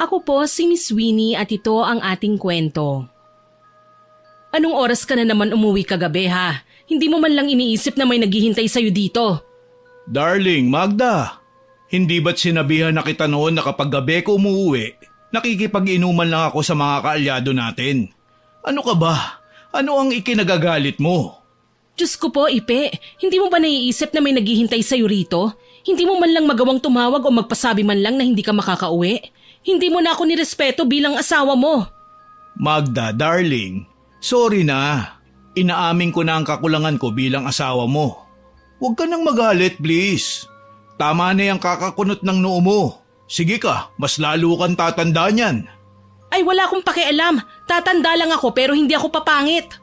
Ako po si Miss Winnie at ito ang ating kwento. Anong oras ka na naman umuwi kagabi ha? Hindi mo man lang iniisip na may naghihintay sa'yo dito. Darling, Magda, hindi ba't sinabihan na kita noon na kapag gabi ko umuwi, nakikipag-inuman lang ako sa mga kaalyado natin? Ano ka ba? Ano ang ikinagagalit mo? Diyos ko po, Ipe, hindi mo ba naiisip na may naghihintay sa'yo rito? Hindi mo man lang magawang tumawag o magpasabi man lang na hindi ka makakauwi? Hindi mo na ako nirespeto bilang asawa mo. Magda, darling, sorry na. Inaamin ko na ang kakulangan ko bilang asawa mo. Huwag ka nang magalit, please. Tama na yung kakakunot ng noo mo. Sige ka, mas lalo kang tatanda niyan. Ay wala akong pakialam. Tatanda lang ako pero hindi ako papangit.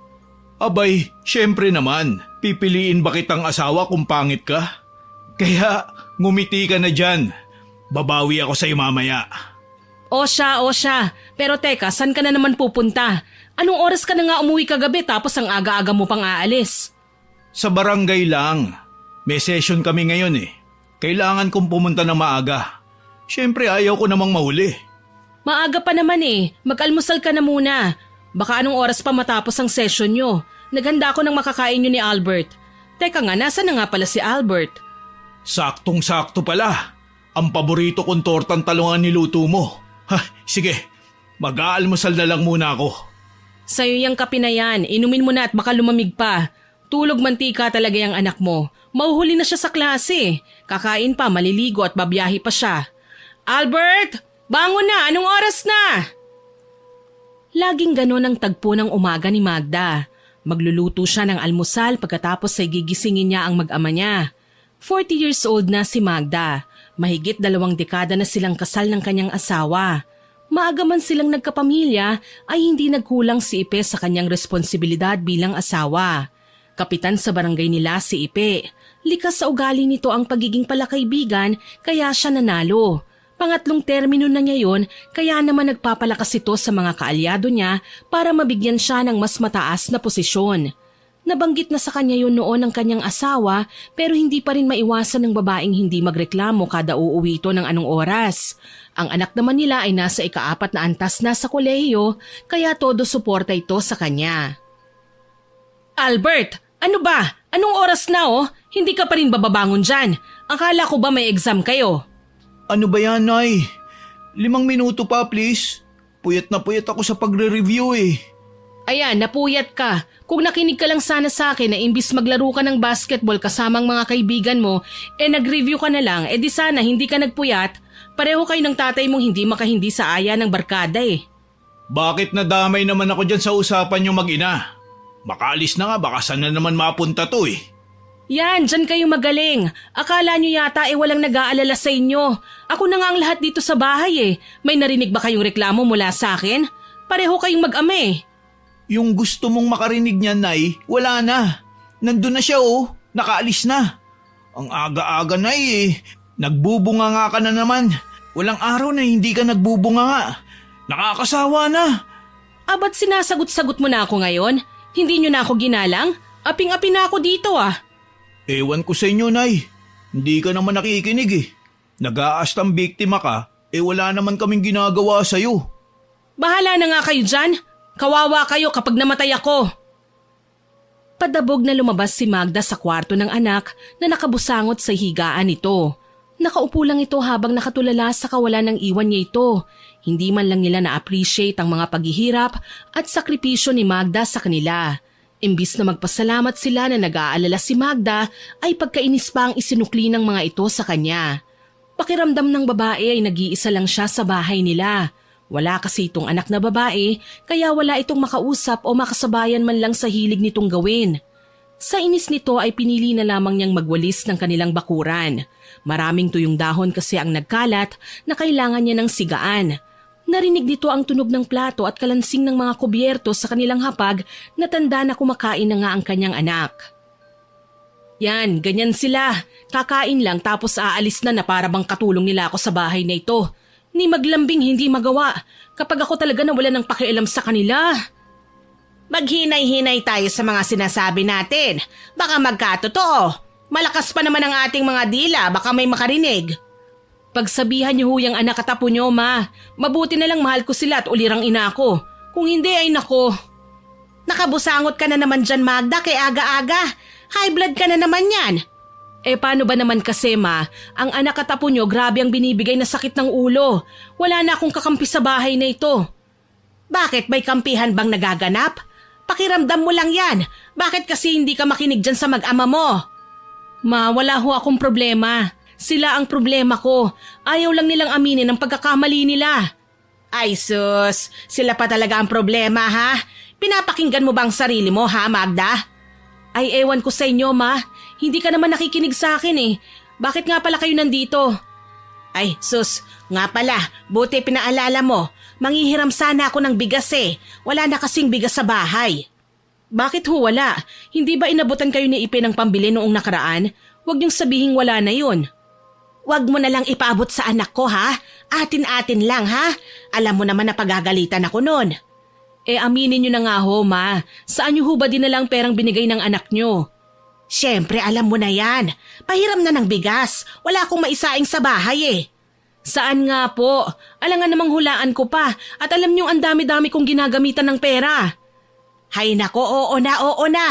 Abay, syempre naman. Pipiliin ba kitang asawa kung pangit ka? Kaya ngumiti ka na dyan. Babawi ako sa'yo mamaya. O siya. Pero teka, saan ka na naman pupunta? Anong oras ka na nga umuwi kagabi tapos ang aga-aga mo pang aalis? Sa barangay lang. May session kami ngayon eh. Kailangan kong pumunta na maaga. Syempre ayaw ko namang mahuli. Maaga pa naman eh. Mag-almusal ka na muna. Baka anong oras pa matapos ang session nyo. Naghanda ako ng makakain nyo ni Albert. Teka nga, nasa na nga pala si Albert? Saktong-sakto pala. Ang paborito kong tortang talungan niluto mo. Sige, mag-aalmusal na lang muna ako. Sa'yo yung kape na yan, inumin mo na at baka lumamig pa. Tulog mantika talaga yung anak mo. Mauhuli na siya sa klase. Kakain pa, maliligo at babiyahe pa siya. Albert! Bangon na! Anong oras na? Laging ganon ang tagpo ng umaga ni Magda. Magluluto siya ng almusal pagkatapos ay gigisingin niya ang mag-ama niya. 40 years old na si Magda. Mahigit 2 dekada na silang kasal ng kanyang asawa. Maaga man silang nagkapamilya ay hindi nagkulang si Ipe sa kanyang responsibilidad bilang asawa. Kapitan sa barangay nila si Ipe. Likas sa ugali nito ang pagiging palakaibigan kaya siya nanalo. Pangatlong termino na niya yon kaya naman nagpapalakas ito sa mga kaalyado niya para mabigyan siya ng mas mataas na posisyon. Nabanggit na sa kanya yun noon ng kanyang asawa pero hindi pa rin maiwasan ng babaeng hindi magreklamo kada uuwi ito ng anong oras. Ang anak naman nila ay nasa ika-4 na antas na sa kolehiyo kaya todo suporta ito sa kanya. Albert, ano ba? Anong oras na oh? Hindi ka pa rin bababangon dyan. Akala ko ba may exam kayo? Ano ba yan, Nay? 5 minuto pa, please. Puyat na puyat ako sa pagre-review eh. Ayan, napuyat ka. Kung nakinig ka lang sana sa akin na imbis maglaro ka ng basketball kasamang mga kaibigan mo, nag-review ka na lang, di sana hindi ka nagpuyat. Pareho kayo ng tatay mong hindi makahindi sa aya ng barkada eh. Bakit nadamay naman ako dyan sa usapan yung mag-ina? Makaalis na nga, baka saan na naman mapunta to eh. Yan, dyan kayo magaling. Akala nyo yata walang nag-aalala sa inyo. Ako na nga ang lahat dito sa bahay eh. May narinig ba kayong reklamo mula sa akin? Pareho kayong mag-ama eh. Yung gusto mong makarinig niya, Nay, wala na. Nandun na siya oh, nakaalis na. Ang aga-aga, Nay eh. Nagbubunga nga ka na naman. Walang araw na hindi ka nagbubunga nga. Nakakasawa na. Ba't sinasagot-sagot mo na ako ngayon? Hindi nyo na ako ginalang? Aping-api na ako dito ah. Ewan ko sa inyo, Nay. Hindi ka naman nakikinig eh. Nag-aastang biktima ka, wala naman kaming ginagawa sa'yo. Bahala na nga kayo dyan. Kawawa kayo kapag namatay ako. Padabog na lumabas si Magda sa kwarto ng anak na nakabusangot sa higaan nito. Nakaupo lang ito habang nakatulala sa kawalan ng iwan niya ito. Hindi man lang nila na-appreciate ang mga paghihirap at sakripisyo ni Magda sa kanila. Imbis na magpasalamat sila na nag-aalala si Magda ay pagkainis pa ang isinukli ng mga ito sa kanya. Pakiramdam ng babae ay nag-iisa lang siya sa bahay nila. Wala kasi itong anak na babae kaya wala itong makausap o makasabayan man lang sa hilig nitong gawin. Sa inis nito ay pinili na lamang niyang magwalis ng kanilang bakuran. Maraming tuyong dahon kasi ang nagkalat na kailangan niya ng sigaan. Narinig dito ang tunog ng plato at kalansing ng mga kubyerto sa kanilang hapag na tanda na kumakain na nga ang kanyang anak. Yan, ganyan sila. Kakain lang tapos aalis na para bang katulong nila ako sa bahay na ito. Ni maglambing hindi magawa kapag ako talaga nawala ng pakialam sa kanila. Maghinay-hinay tayo sa mga sinasabi natin. Baka magkatotoo. Malakas pa naman ang ating mga dila, baka may makarinig. Pagsabihan niyo huyang anak at apo niyo, ma. Mabuti na lang mahal ko sila at ulirang ina ko. Kung hindi ay nako. Nakabusangot ka na naman dyan, Magda, kay aga-aga. High blood ka na naman yan. Paano ba naman kasi, ma? Ang anak at apo niyo grabe ang binibigay na sakit ng ulo. Wala na akong kakampi sa bahay na ito. Bakit may kampihan bang nagaganap? Pakiramdam mo lang yan. Bakit kasi hindi ka makinig dyan sa mag-ama mo? Ma, wala ho akong problema. Sila ang problema ko. Ayaw lang nilang aminin ang pagkakamali nila. Ay sus, sila pa talaga ang problema ha? Pinapakinggan mo bang sarili mo ha, Magda? Ay ewan ko sa inyo, ma. Hindi ka naman nakikinig sa akin eh. Bakit nga pala kayo nandito? Ay sus, nga pala, buti pinaalala mo. Manghihiram sana ako ng bigas eh. Wala na kasing bigas sa bahay. Bakit ho wala? Hindi ba inabutan kayo ni Ipe ng pambili noong nakaraan? Huwag niyong sabihing wala na yun. Huwag mo na lang ipaabot sa anak ko ha? Atin-atin lang ha? Alam mo naman na pagagalitan ako nun. Aminin niyo na nga ho, ma. Saan niyo ho ba dinala ang perang binigay ng anak niyo? Siyempre alam mo na yan. Pahiram na ng bigas. Wala akong maisaing sa bahay eh. Saan nga po? Alangan namang hulaan ko pa at alam niyong ang dami-dami kong ginagamitan ng pera. Hay nako, oo na.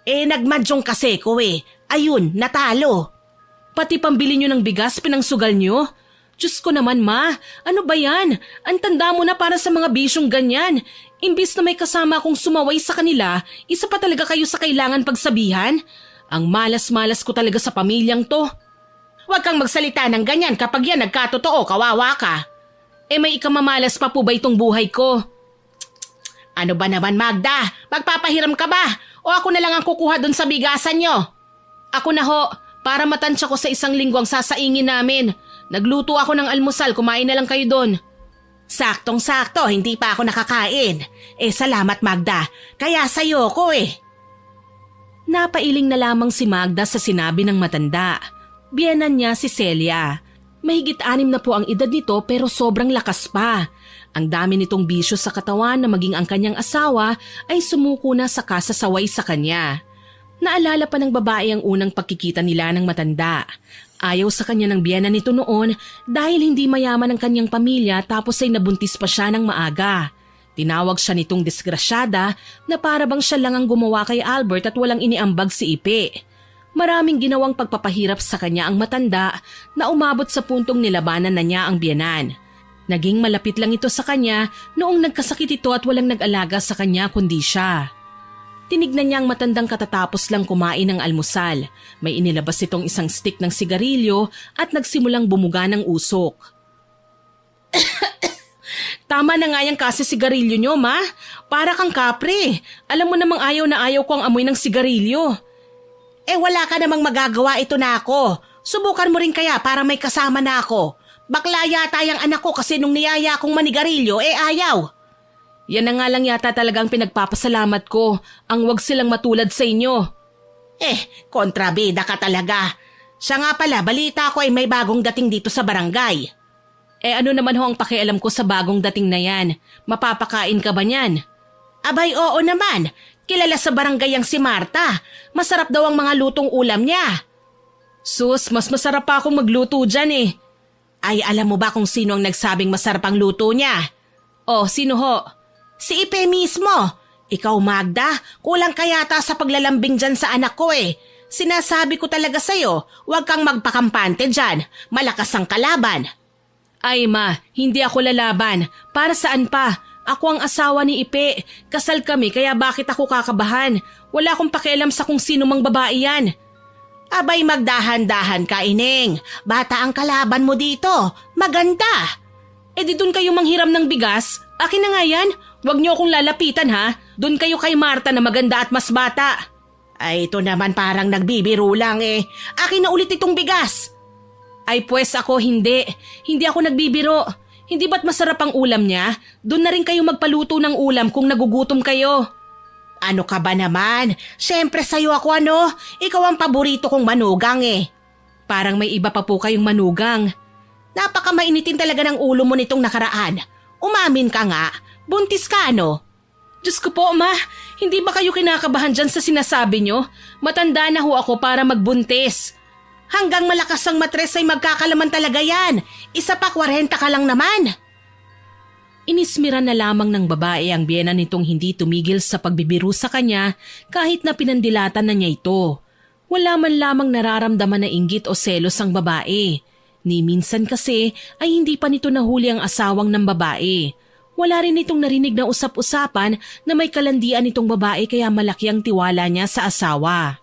Nagmadyong kasi ko eh. Ayun, natalo. Pati pambili niyo ng bigas pinangsugal niyo? Diyos ko naman, ma. Ano ba yan? Ang tanda mo na para sa mga bisyong ganyan. Imbis na may kasama akong sumaway sa kanila, isa pa talaga kayo sa kailangan pagsabihan? Ang malas-malas ko talaga sa pamilyang to. Huwag kang magsalita ng ganyan kapag yan nagkatotoo, kawawa ka. May ikamamalas pa po ba itong buhay ko? Ano ba naman, Magda? Magpapahiram ka ba? O ako na lang ang kukuha dun sa bigasan nyo? Ako na ho, para matansya ko sa 1 linggo ang sasaingin namin. Nagluto ako ng almusal, kumain na lang kayo doon. Saktong-sakto, hindi pa ako nakakain. Salamat, Magda. Kaya sa'yo ko eh. Napailing na lamang si Magda sa sinabi ng matanda. Biyenan niya si Celia. Mahigit 6 na po ang edad nito pero sobrang lakas pa. Ang dami nitong bisyo sa katawan na maging ang kanyang asawa ay sumuko na sa kasasaway sa kanya. Naalala pa ng babae ang unang pagkikita nila ng matanda. Ayaw sa kanya ng biyenan nito noon dahil hindi mayaman ang kanyang pamilya tapos ay nabuntis pa siya ng maaga. Tinawag siya nitong disgrasyada na para bang siya lang ang gumawa kay Albert at walang iniambag si Ipe. Maraming ginawang pagpapahirap sa kanya ang matanda na umabot sa puntong nilabanan na niya ang biyenan. Naging malapit lang ito sa kanya noong nagkasakit ito at walang nag-alaga sa kanya kundi siya. Tinignan niya ang matandang katatapos lang kumain ng almusal. May inilabas itong isang stick ng sigarilyo at nagsimulang bumuga ng usok. Tama na nga yung kasi sigarilyo nyo, ma. Para kang kapre. Alam mo namang ayaw na ayaw ko ang amoy ng sigarilyo. Wala ka namang magagawa, ito na ako. Subukan mo rin kaya para may kasama na ako. Bakla yata yung anak ko kasi nung niyaya akong manigarilyo, ayaw. Yan na nga lang yata talagang pinagpapasalamat ko, ang wag silang matulad sa inyo. Kontrabida ka talaga. Siya nga pala, balita ko ay may bagong dating dito sa barangay. Ano naman ho ang pakialam ko sa bagong dating na yan? Mapapakain ka ba niyan? Abay, oo naman. Kilala sa barangay ang si Marta. Masarap daw ang mga lutong ulam niya. Sus, mas masarap pa akong magluto dyan eh. Ay, alam mo ba kung sino ang nagsabing masarap ang luto niya? Sino ho? Si Ipe mismo. Ikaw, Magda, kulang ka yata sa paglalambing dyan sa anak ko eh. Sinasabi ko talaga sa'yo, huwag kang magpakampante dyan. Malakas ang kalaban. Ay ma, hindi ako lalaban. Para saan pa? Ako ang asawa ni Ipe. Kasal kami kaya bakit ako kakabahan? Wala akong pakialam sa kung sino mang babae yan. Abay, magdahan-dahan ka, Ineng. Bata ang kalaban mo dito. Maganda. Di dun kayo manghiram ng bigas? Akin na nga yan. Huwag niyo akong lalapitan ha. Dun kayo kay Marta na maganda at mas bata. Ay, ito naman parang nagbibiro lang eh. Akin na ulit itong bigas. Ay pues ako hindi. Hindi ako nagbibiro. Hindi ba't masarap ang ulam niya? Doon na rin kayo magpaluto ng ulam kung nagugutom kayo. Ano ka ba naman? Siyempre sa'yo ako ano? Ikaw ang paborito kong manugang eh. Parang may iba pa po kayong manugang. Napakamainitin talaga ng ulo mo nitong nakaraan. Umamin ka nga. Buntis ka ano? Diyos ko po, ma. Hindi ba kayo kinakabahan dyan sa sinasabi nyo? Matanda na ho ako para magbuntis. Hanggang malakas ang matres ay magkakalaman talaga yan. Isa pa 40 ka lang naman. Inismira na lamang ng babae ang biyena nitong hindi tumigil sa pagbibiro sa kanya kahit na pinandilatan na niya ito. Wala man lamang nararamdaman na inggit o selos ang babae. Ni minsan kasi ay hindi pa nito nahuli ang asawang ng babae. Wala rin itong narinig na usap-usapan na may kalandian itong babae kaya malaki ang tiwala niya sa asawa.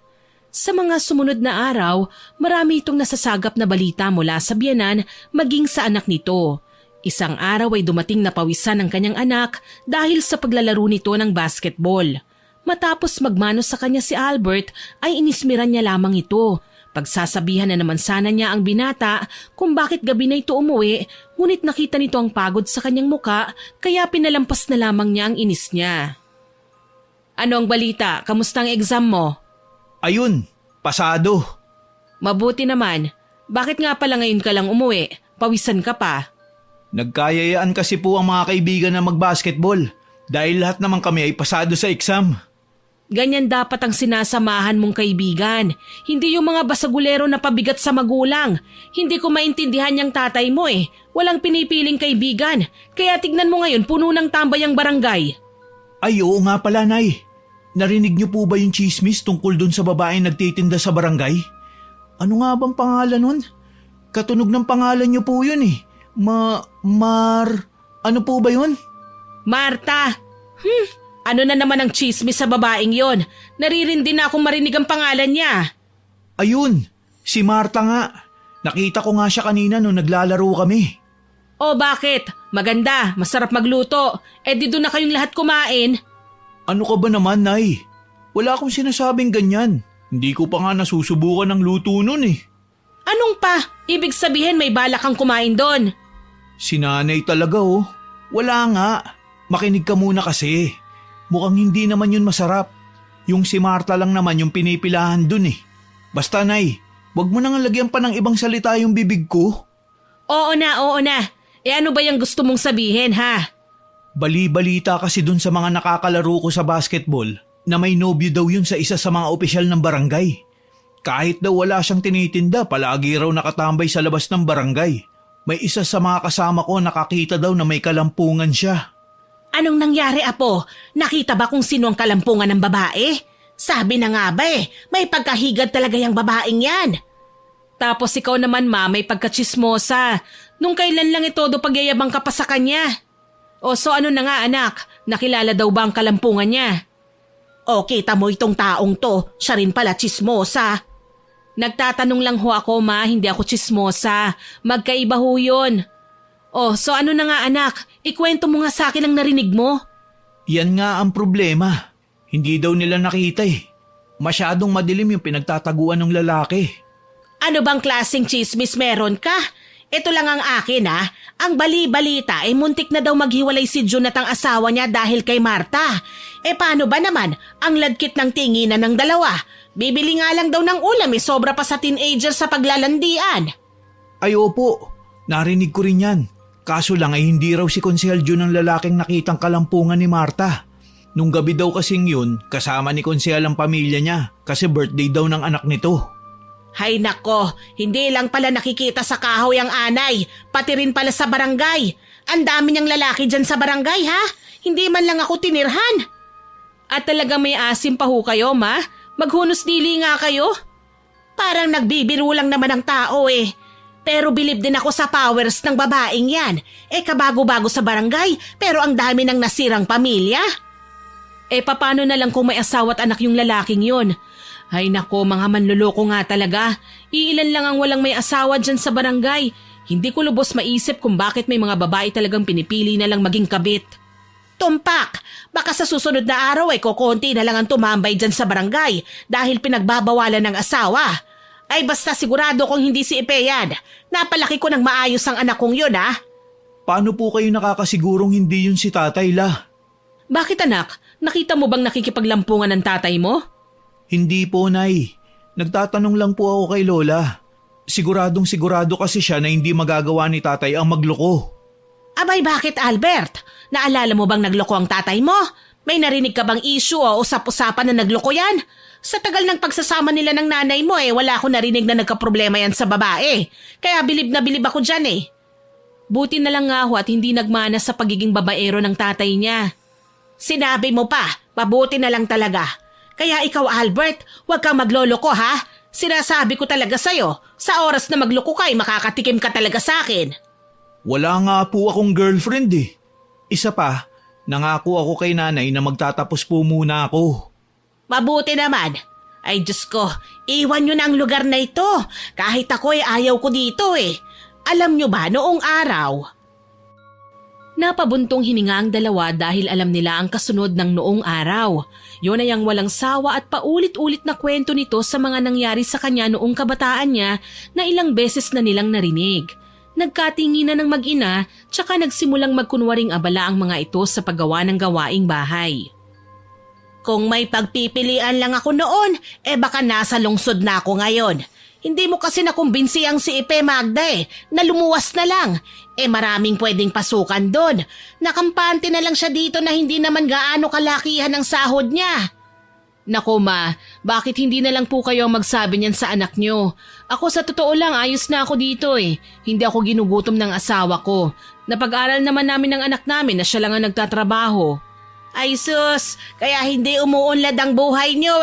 Sa mga sumunod na araw, marami itong nasasagap na balita mula sa biyenan maging sa anak nito. Isang araw ay dumating na pawisan ang kanyang anak dahil sa paglalaro nito ng basketball. Matapos magmano sa kanya si Albert ay inismiran niya lamang ito. Pagsasabihan na naman sana niya ang binata kung bakit gabi na ito umuwi, ngunit nakita nito ang pagod sa kanyang muka kaya pinalampas na lamang niya ang inis niya. Ano ang balita? Kamusta ang exam mo? Ayun, pasado. Mabuti naman. Bakit nga pala ngayon ka lang umuwi? Pawisan ka pa. Nagkayayaan kasi po ang mga kaibigan na magbasketball dahil lahat naman kami ay pasado sa exam. Ganyan dapat ang sinasamahan mong kaibigan. Hindi yung mga basagulero na pabigat sa magulang. Hindi ko maintindihan yung tatay mo eh. Walang pinipiling kaibigan. Kaya tignan mo ngayon puno ng tambay ang barangay. Ay oo nga pala, Nay. Narinig niyo po ba yung chismis tungkol dun sa babaeng nagtitinda sa barangay? Ano nga bang pangalan nun? Katunog ng pangalan niyo po yun eh. Ano po ba yun? Marta! Ano na naman ang chismis sa babaeng yon? Naririndi na akong marinig ang pangalan niya. Ayun, si Marta nga. Nakita ko nga siya kanina nung naglalaro kami. O bakit? Maganda, masarap magluto. Di doon na kayong lahat kumain. Ano ka ba naman, Nay? Wala akong sinasabing ganyan. Hindi ko pa nga nasusubukan ng luto nun eh. Anong pa? Ibig sabihin may balak kang kumain doon. Si Nanay talaga oh. Wala nga. Makinig ka muna kasi. Mukhang hindi naman yun masarap. Yung si Marta lang naman yung pinipilahan dun eh. Basta, Nay, wag mo nang lagyan pa ng ibang salita yung bibig ko. Oo na. Ano ba yung gusto mong sabihin ha? Bali-balita kasi dun sa mga nakakalaro ko sa basketball na may nobyo daw yun sa isa sa mga opisyal ng barangay. Kahit daw wala siyang tinitinda, palagi raw nakatambay sa labas ng barangay. May isa sa mga kasama ko nakakita daw na may kalampungan siya. Anong nangyari, Apo? Nakita ba kung sino ang kalampungan ng babae? Sabi na nga ba may pagkahigad talaga yung babaeng yan. Tapos ikaw naman may pagkachismosa. Nung kailan lang ito do pagyayabang ka pa sa kanya? O so ano na nga anak, nakilala daw ba ang kalampungan niya? O kita mo itong taong to, siya rin pala chismosa. Nagtatanong lang ho ako hindi ako chismosa. Magkaiba ho yun. O so ano na nga anak, ikwento mo nga sa akin ang narinig mo. Yan nga ang problema. Hindi daw nila nakita eh. Masyadong madilim yung pinagtataguan ng lalaki. Ano bang klaseng chismis meron ka? Ito lang ang akin Ang bali-balita muntik na daw maghiwalay si June at ang asawa niya dahil kay Marta. Paano ba naman ang ladkit ng tinginan ng dalawa? Bibili nga lang daw ng ulam sobra pa sa teenager sa paglalandian. Ay opo, narinig ko rin yan. Kaso lang ay hindi raw si Konsehal June ang lalaking nakitang kalampungan ni Marta. Nung gabi daw kasing yun, kasama ni Konsehal ang pamilya niya kasi birthday daw ng anak nito. Hay nako, hindi lang pala nakikita sa kahoy ang anay, pati rin pala sa barangay. Ang dami niyang lalaki dyan sa barangay Hindi man lang ako tinirhan. At talaga may asim pa ho kayo ma? Maghunos dili nga kayo? Parang nagbibiro lang naman ang tao Pero bilib din ako sa powers ng babaeng yan. Kabago-bago sa barangay pero ang dami ng nasirang pamilya. Paano na lang kung may asawa at anak yung lalaking yun? Ay nako, mga manluloko nga talaga. Iilan lang ang walang may asawa dyan sa barangay. Hindi ko lubos maisip kung bakit may mga babae talagang pinipili na lang maging kabit. Tumpak, baka sa susunod na araw kukonti na lang ang tumambay dyan sa barangay dahil pinagbabawalan ng asawa. Ay basta sigurado kung hindi si Ipe yan. Napalaki ko ng maayos ang anak kong yun Paano po kayo nakakasigurong hindi yun si tatay la? Bakit anak? Nakita mo bang nakikipaglampungan ng tatay mo? Hindi po, Nay. Nagtatanong lang po ako kay Lola. Siguradong sigurado kasi siya na hindi magagawa ni tatay ang magloko. Abay bakit Albert? Naalala mo bang nagloko ang tatay mo? May narinig ka bang issue o usap-usapan na nagloko yan? Sa tagal ng pagsasama nila ng nanay mo wala ako narinig na nagkaproblema yan sa babae. Kaya bilib na bilib ako dyan Buti na lang nga ho at hindi nagmana sa pagiging babaero ng tatay niya. Sinabi mo pa, mabuti na lang talaga. Kaya ikaw Albert, huwag kang magloloko ha. Sinasabi ko talaga sa'yo, sa oras na magloko ka makakatikim ka talaga sa akin. Wala nga po akong girlfriend Isa pa, nangako ako kay nanay na magtatapos po muna ako. Mabuti naman. Ay Diyos ko, iwan nyo na ang lugar na ito. Kahit ako ayaw ko dito Alam nyo ba noong araw? Napabuntong hininga ang dalawa dahil alam nila ang kasunod ng noong araw. Yun ay ang walang sawa at paulit-ulit na kwento nito sa mga nangyari sa kanya noong kabataan niya na ilang beses na nilang narinig. Nagkatinginan ng mag-ina tsaka nagsimulang magkunwaring abala ang mga ito sa paggawa ng gawaing bahay. Kung may pagpipilian lang ako noon, baka nasa lungsod na ako ngayon. Hindi mo kasi nakumbinsi ang si Ipe Magda na lumuwas na lang. Maraming pwedeng pasukan doon. Nakampante na lang siya dito na hindi naman gaano kalakihan ang sahod niya. Nako ma, bakit hindi na lang po kayo magsabi niyan sa anak niyo? Ako sa totoo lang ayos na ako dito Hindi ako ginugutom ng asawa ko. Napag-aral naman namin ng anak namin na siya lang ang nagtatrabaho. Ay sus, kaya hindi umuunlad ang buhay niyo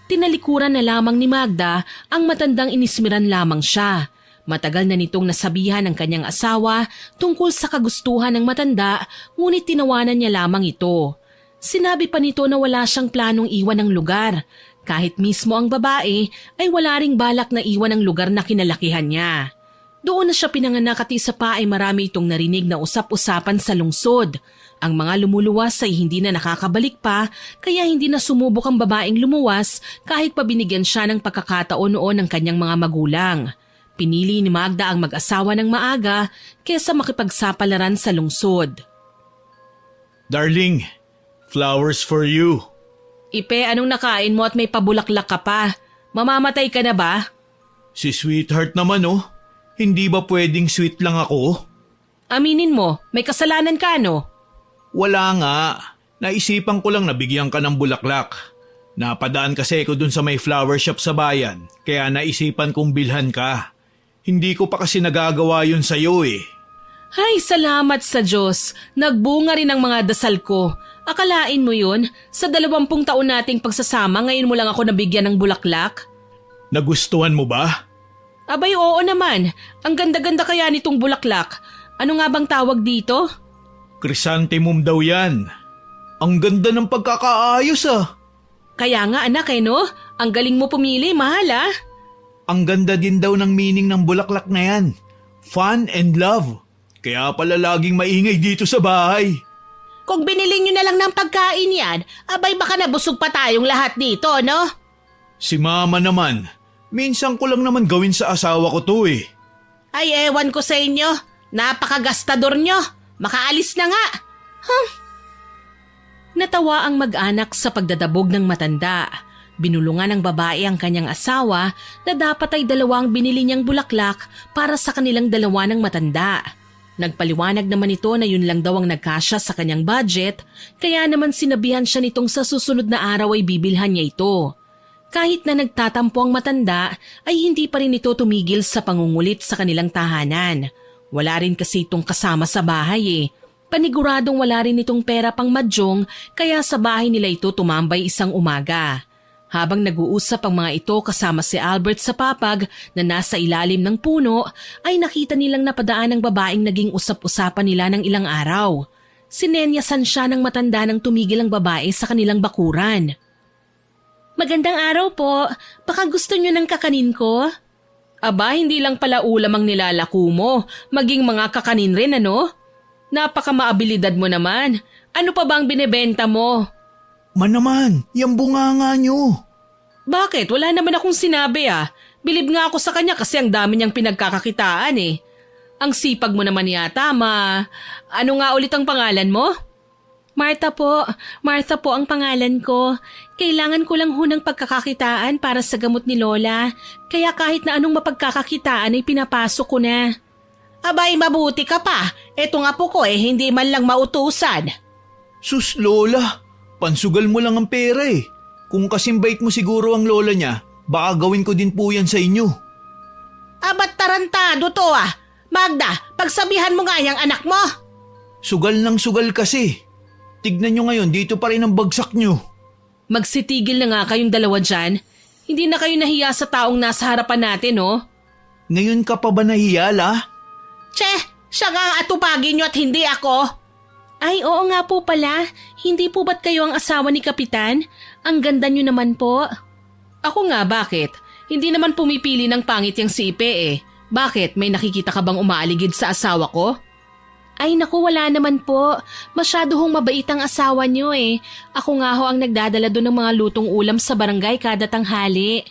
Tinalikuran na lamang ni Magda ang matandang inismiran lamang siya. Matagal na nitong nasabihan ng kanyang asawa tungkol sa kagustuhan ng matanda ngunit tinawanan niya lamang ito. Sinabi pa nito na wala siyang planong iwan ng lugar. Kahit mismo ang babae ay wala ring balak na iwan ang lugar na kinalakihan niya. Doon na siya pinanganak at isa pa ay marami itong narinig na usap-usapan sa lungsod. Ang mga lumuluwas ay hindi na nakakabalik pa kaya hindi na sumubok ang babaeng lumuwas kahit pa binigyan siya ng pagkakataon noon ng kanyang mga magulang. Pinili ni Magda ang mag-asawa ng maaga kesa makipagsapalaran sa lungsod. Darling, flowers for you. Ipe, anong nakain mo at may pabulaklak ka pa? Mamamatay ka na ba? Si sweetheart naman Hindi ba pwedeng sweet lang ako? Aminin mo, may kasalanan ka Wala nga. Naisipan ko lang na bigyan ka ng bulaklak. Napadaan kasi ko dun sa may flower shop sa bayan, kaya naisipan kong bilhan ka. Hindi ko pa kasi nagagawa yun sa'yo Ay, salamat sa Diyos. Nagbunga rin ang mga dasal ko. Akalain mo yun? Sa 20 taon nating pagsasama, ngayon mo lang ako nabigyan ng bulaklak? Nagustuhan mo ba? Abay, oo naman. Ang ganda-ganda kaya nitong bulaklak. Ano nga bang tawag dito? Chrysanthemum daw yan. Ang ganda ng pagkakaayos Kaya nga anak no? Ang galing mo pumili, mahal Ang ganda din daw ng meaning ng bulaklak na yan. Fun and love. Kaya pala laging maingay dito sa bahay. Kung binili nyo na lang ng pagkain yan, abay baka nabusog pa tayong lahat dito, no? Si mama naman, minsan ko lang naman gawin sa asawa ko to Ay ewan ko sa inyo, napakagastador nyo. Makaalis na nga. Natawa ang mag-anak sa pagdadabog ng matanda. Binulungan ng babae ang kanyang asawa na dapat ay 2 binili niyang bulaklak para sa kanilang 2 ng matanda. Nagpaliwanag naman ito na yun lang daw ang nagkasya sa kanyang budget, kaya naman sinabihan siya nitong sa susunod na araw ay bibilhan niya ito. Kahit na nagtatampo ang matanda, ay hindi pa rin ito tumigil sa pangungulit sa kanilang tahanan. Wala rin kasi itong kasama sa bahay Paniguradong wala rin itong pera pang madyong kaya sa bahay nila ito tumambay isang umaga. Habang nag-uusap ang mga ito kasama si Albert sa papag na nasa ilalim ng puno, ay nakita nilang napadaan ang babaeng naging usap-usapan nila ng ilang araw. Sinenyasan siya ng matanda nang tumigil ang babae sa kanilang bakuran. Magandang araw po, baka gusto niyo ng kakanin ko? Aba, hindi lang pala ulam ang nilalako mo, maging mga kakanin rin Napakamaabilidad mo naman. Ano pa bang binebenta mo? Naman, yung bunganga nyo. Bakit? Wala naman akong sinabi Bilib nga ako sa kanya kasi ang dami niyang pinagkakakitaan Ang sipag mo naman yata, Ano nga ulit ang pangalan mo? Martha po. Martha po ang pangalan ko. Kailangan ko lang ng pagkakakitaan para sa gamot ni Lola. Kaya kahit na anong mapagkakakitaan ay pinapasok ko na. Abay, mabuti ka pa. Eto nga po ko hindi man lang mautusan. Sus Lola, pansugal mo lang ang pera Kung kasimbait mo siguro ang lola niya, baka gawin ko din po yan sa inyo. Ba't tarantado to ah? Magda, pagsabihan mo nga yung anak mo. Sugal ng sugal kasi. Tignan nyo ngayon, dito pa rin ang bagsak nyo. Magsitigil na nga kayong dalawa dyan. Hindi na kayo nahiya sa taong nasa harapan natin, oh. Ngayon ka pa ba nahiya, la? Siya nga ang atupagin nyo at hindi ako. Ay, oo nga po pala. Hindi po ba't kayo ang asawa ni Kapitan? Ang ganda nyo naman po. Ako nga, bakit? Hindi naman pumipili ng pangit yung si Ipe eh. Bakit? May nakikita ka bang umaaligid sa asawa ko? Ay naku, wala naman po. Masyado hong mabait ang asawa nyo eh. Ako nga ho ang nagdadala doon ng mga lutong ulam sa barangay kada tanghali.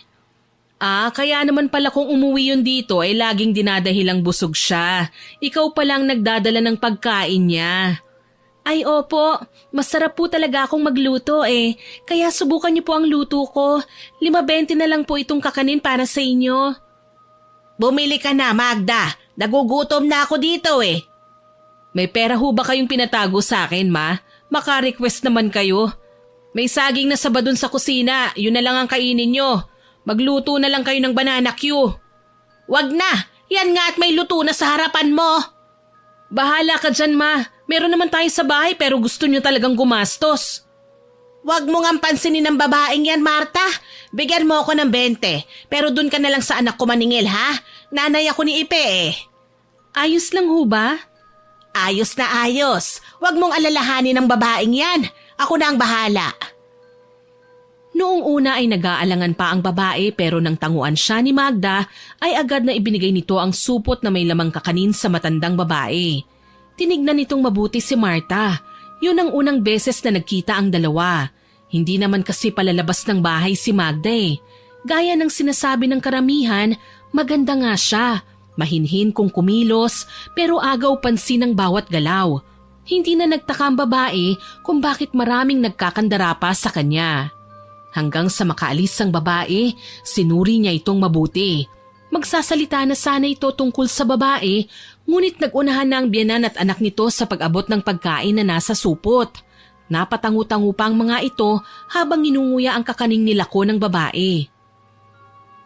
Kaya naman pala kung umuwi yun dito ay laging dinadahilang busog siya. Ikaw palang nagdadala ng pagkain niya. Ay opo, masarap po talaga akong magluto eh. Kaya subukan niyo po ang luto ko. 5.20 na lang po itong kakanin para sa inyo. Bumili ka na, Magda. Nagugutom na ako dito eh. May pera ho ba kayong pinatago sa akin, ma? Maka-request naman kayo. May saging na saba dun sa kusina, yun na lang ang kainin nyo. Magluto na lang kayo ng banana Q. Wag na, yan nga at may luto na sa harapan mo. Bahala ka dyan, ma. Meron naman tayo sa bahay pero gusto nyo talagang gumastos. Wag mo nga pansinin ng babaeng yan, Marta. Bigyan mo ako ng 20, pero dun ka na lang sa anak ko maningil, ha? Nanay ako ni Ipe eh. Ayos lang ho ba? Ayos na ayos. Huwag mong alalahanin ng babaeng yan. Ako na ang bahala. Noong una ay nag-aalangan pa ang babae pero nang tanguan siya ni Magda ay agad na ibinigay nito ang supot na may lamang kakanin sa matandang babae. Tinignan nitong mabuti si Marta. Yun ang unang beses na nagkita ang dalawa. Hindi naman kasi palalabas ng bahay si Magda eh. Gaya ng sinasabi ng karamihan, maganda nga siya. Mahinhin kung kumilos pero agaw pansin ang bawat galaw. Hindi na nagtaka ang babae kung bakit maraming nagkakandara pa sa kanya. Hanggang sa makaalis ang babae, sinuri niya itong mabuti. Magsasalita na sana ito tungkol sa babae, ngunit nagunahan na ang biyenan at anak nito sa pag-abot ng pagkain na nasa supot. Napatangu-tangu pa ang mga ito habang inunguya ang kakaning nilako ng babae.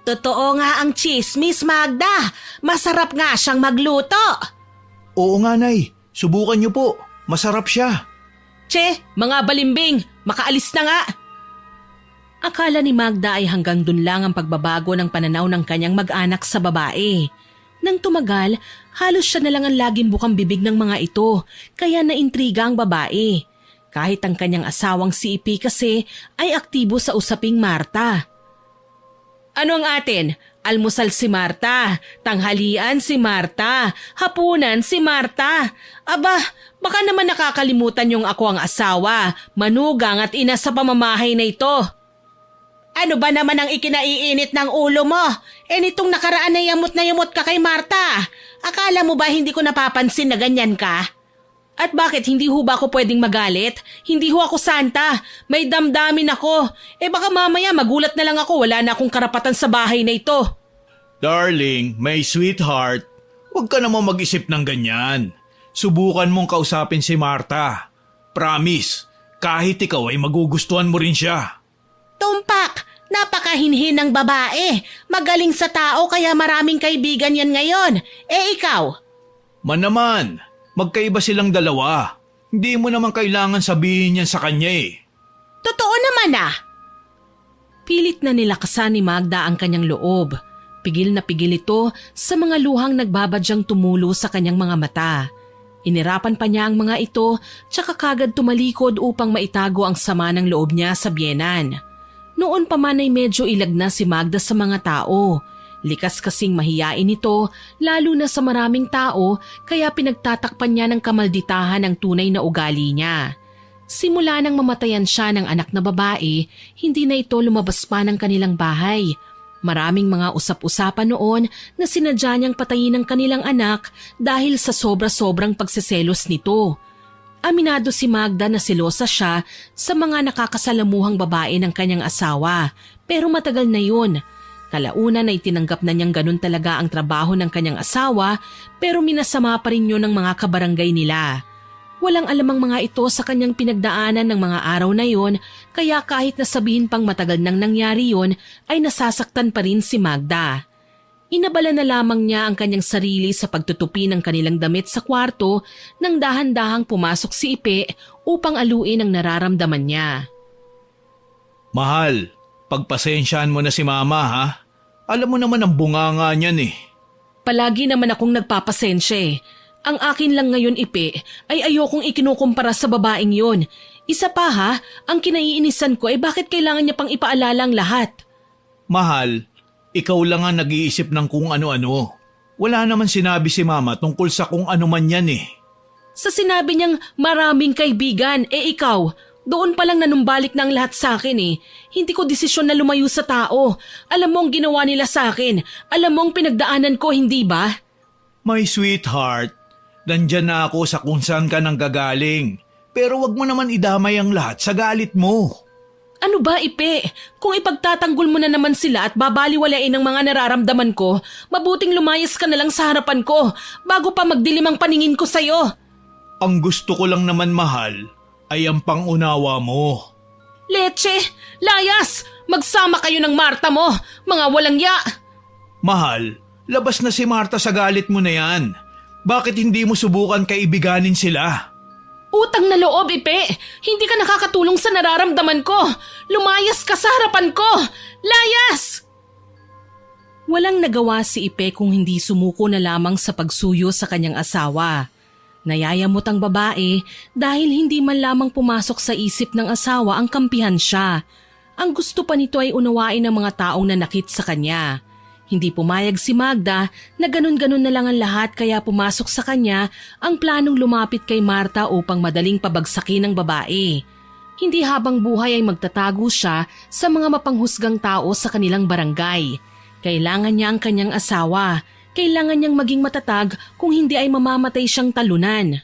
Totoo nga ang chismis, Magda. Masarap nga siyang magluto. Oo nga, Nay. Subukan niyo po. Masarap siya. Mga balimbing, makaalis na nga. Akala ni Magda ay hanggang dun lang ang pagbabago ng pananaw ng kanyang mag-anak sa babae. Nang tumagal, halos siya na lang ang laging bukang bibig ng mga ito, kaya naintriga ang babae. Kahit ang kanyang asawang si Ipi kasi ay aktibo sa usaping Marta. Ano ang atin? Almusal si Marta, tanghalian si Marta, hapunan si Marta. Aba, baka naman nakakalimutan yung ako ang asawa, manugang at ina sa pamamahay na ito. Ano ba naman ang ikinaiinit ng ulo mo? Nitong nakaraan na yamot ka kay Marta. Akala mo ba hindi ko napapansin na ganyan ka? At bakit hindi ho ba ako pwedeng magalit? Hindi ho ako santa. May damdamin ako. Baka mamaya magulat na lang ako, wala na akong karapatan sa bahay na ito. Darling, my sweetheart, huwag ka namang mag-isip ng ganyan. Subukan mong kausapin si Marta. Promise, kahit ikaw ay magugustuhan mo rin siya. Tumpak, napakahinhin ng babae. Magaling sa tao kaya maraming kaibigan yan ngayon. Ikaw? Naman, magkaiba silang dalawa. Hindi mo naman kailangan sabihin yan sa kanya eh. Totoo naman ah. Pilit na nilakasan ni Magda ang kanyang loob. Pigil na pigil ito sa mga luhang nagbabadyang tumulo sa kanyang mga mata. Inirapan pa niya ang mga ito tsaka kagad tumalikod upang maitago ang sama ng loob niya sa biyenan. Noon pa man ay medyo ilag na si Magda sa mga tao. Likas kasing mahiyain ito lalo na sa maraming tao kaya pinagtatakpan niya ng kamalditahan ang tunay na ugali niya. Simula nang mamatayan siya ng anak na babae, hindi na ito lumabas pa ng kanilang bahay. Maraming mga usap-usapan noon na sinadya niyang patayin ang kanilang anak dahil sa sobra-sobrang pagseselos nito. Aminado si Magda na selosa siya sa mga nakakasalamuhang babae ng kanyang asawa pero matagal na yun. Kalaunan ay tinanggap na niyang ganun talaga ang trabaho ng kanyang asawa pero minasama pa rin yun ng mga kabarangay nila. Walang alamang mga ito sa kanyang pinagdaanan ng mga araw na yon, kaya kahit nasabihin pang matagal nang nangyari yon, ay nasasaktan pa rin si Magda. Inabala na lamang niya ang kanyang sarili sa pagtutupi ng kanilang damit sa kwarto nang dahan-dahang pumasok si Ipe upang aluin ang nararamdaman niya. Mahal, pagpasensyaan mo na si Mama ha. Alam mo naman ang bunganga niyan eh. Palagi naman akong nagpapasensya eh. Ang akin lang ngayon, Ipe, ay ayokong ikinukumpara sa babaeng yon. Isa pa ha, ang kinaiinisan ko ay bakit kailangan niya pang ipaalala ang lahat? Mahal, ikaw lang ang nag-iisip ng kung ano-ano. Wala naman sinabi si Mama tungkol sa kung ano man yan eh. Sa sinabi niyang maraming kaibigan, ikaw, doon palang nanumbalik na ang lahat sa akin eh. Hindi ko desisyon na lumayo sa tao. Alam mo ang ginawa nila sa akin. Alam mo ang pinagdaanan ko, hindi ba? My sweetheart, nandyan na ako sa kung saan ka nang gagaling. Pero wag mo naman idamay ang lahat sa galit mo. Ano ba, Ipe? Kung ipagtatanggol mo na naman sila at babaliwalain ang mga nararamdaman ko, mabuting lumayas ka na lang sa harapan ko bago pa magdilim ang paningin ko sa'yo. Ang gusto ko lang naman, mahal, ay ang pangunawa mo. Leche! Layas! Magsama kayo ng Marta mo, mga walang ya! Mahal, labas na si Marta sa galit mo na yan. Bakit hindi mo subukan kaibiganin sila? Utang na loob, Ipe! Hindi ka nakakatulong sa nararamdaman ko! Lumayas ka sa harapan ko! Layas! Walang nagawa si Ipe kung hindi sumuko na lamang sa pagsuyo sa kanyang asawa. Nayayamot ang babae dahil hindi man lamang pumasok sa isip ng asawa ang kampihan siya. Ang gusto pa nito ay unawain ng mga taong nanakit sa kanya. Hindi pumayag si Magda na ganun-ganun na lang ang lahat kaya pumasok sa kanya ang planong lumapit kay Marta upang madaling pabagsakin ng babae. Hindi habang buhay ay magtatago siya sa mga mapanghusgang tao sa kanilang barangay. Kailangan niya ang kanyang asawa. Kailangan niyang maging matatag kung hindi ay mamamatay siyang talunan.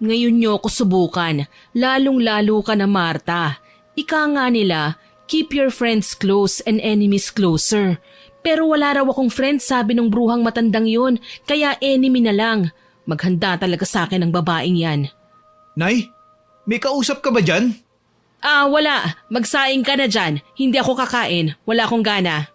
Ngayon niyo ko subukan, lalong-lalo ka na Marta. Ika nga nila, keep your friends close and enemies closer. Pero wala raw akong friend sabi ng bruhang matandang yun, kaya enemy na lang. Maghanda talaga sa akin ang babaeng yan. Nay, may kausap ka ba dyan? Wala. Magsaing ka na dyan. Hindi ako kakain. Wala akong gana.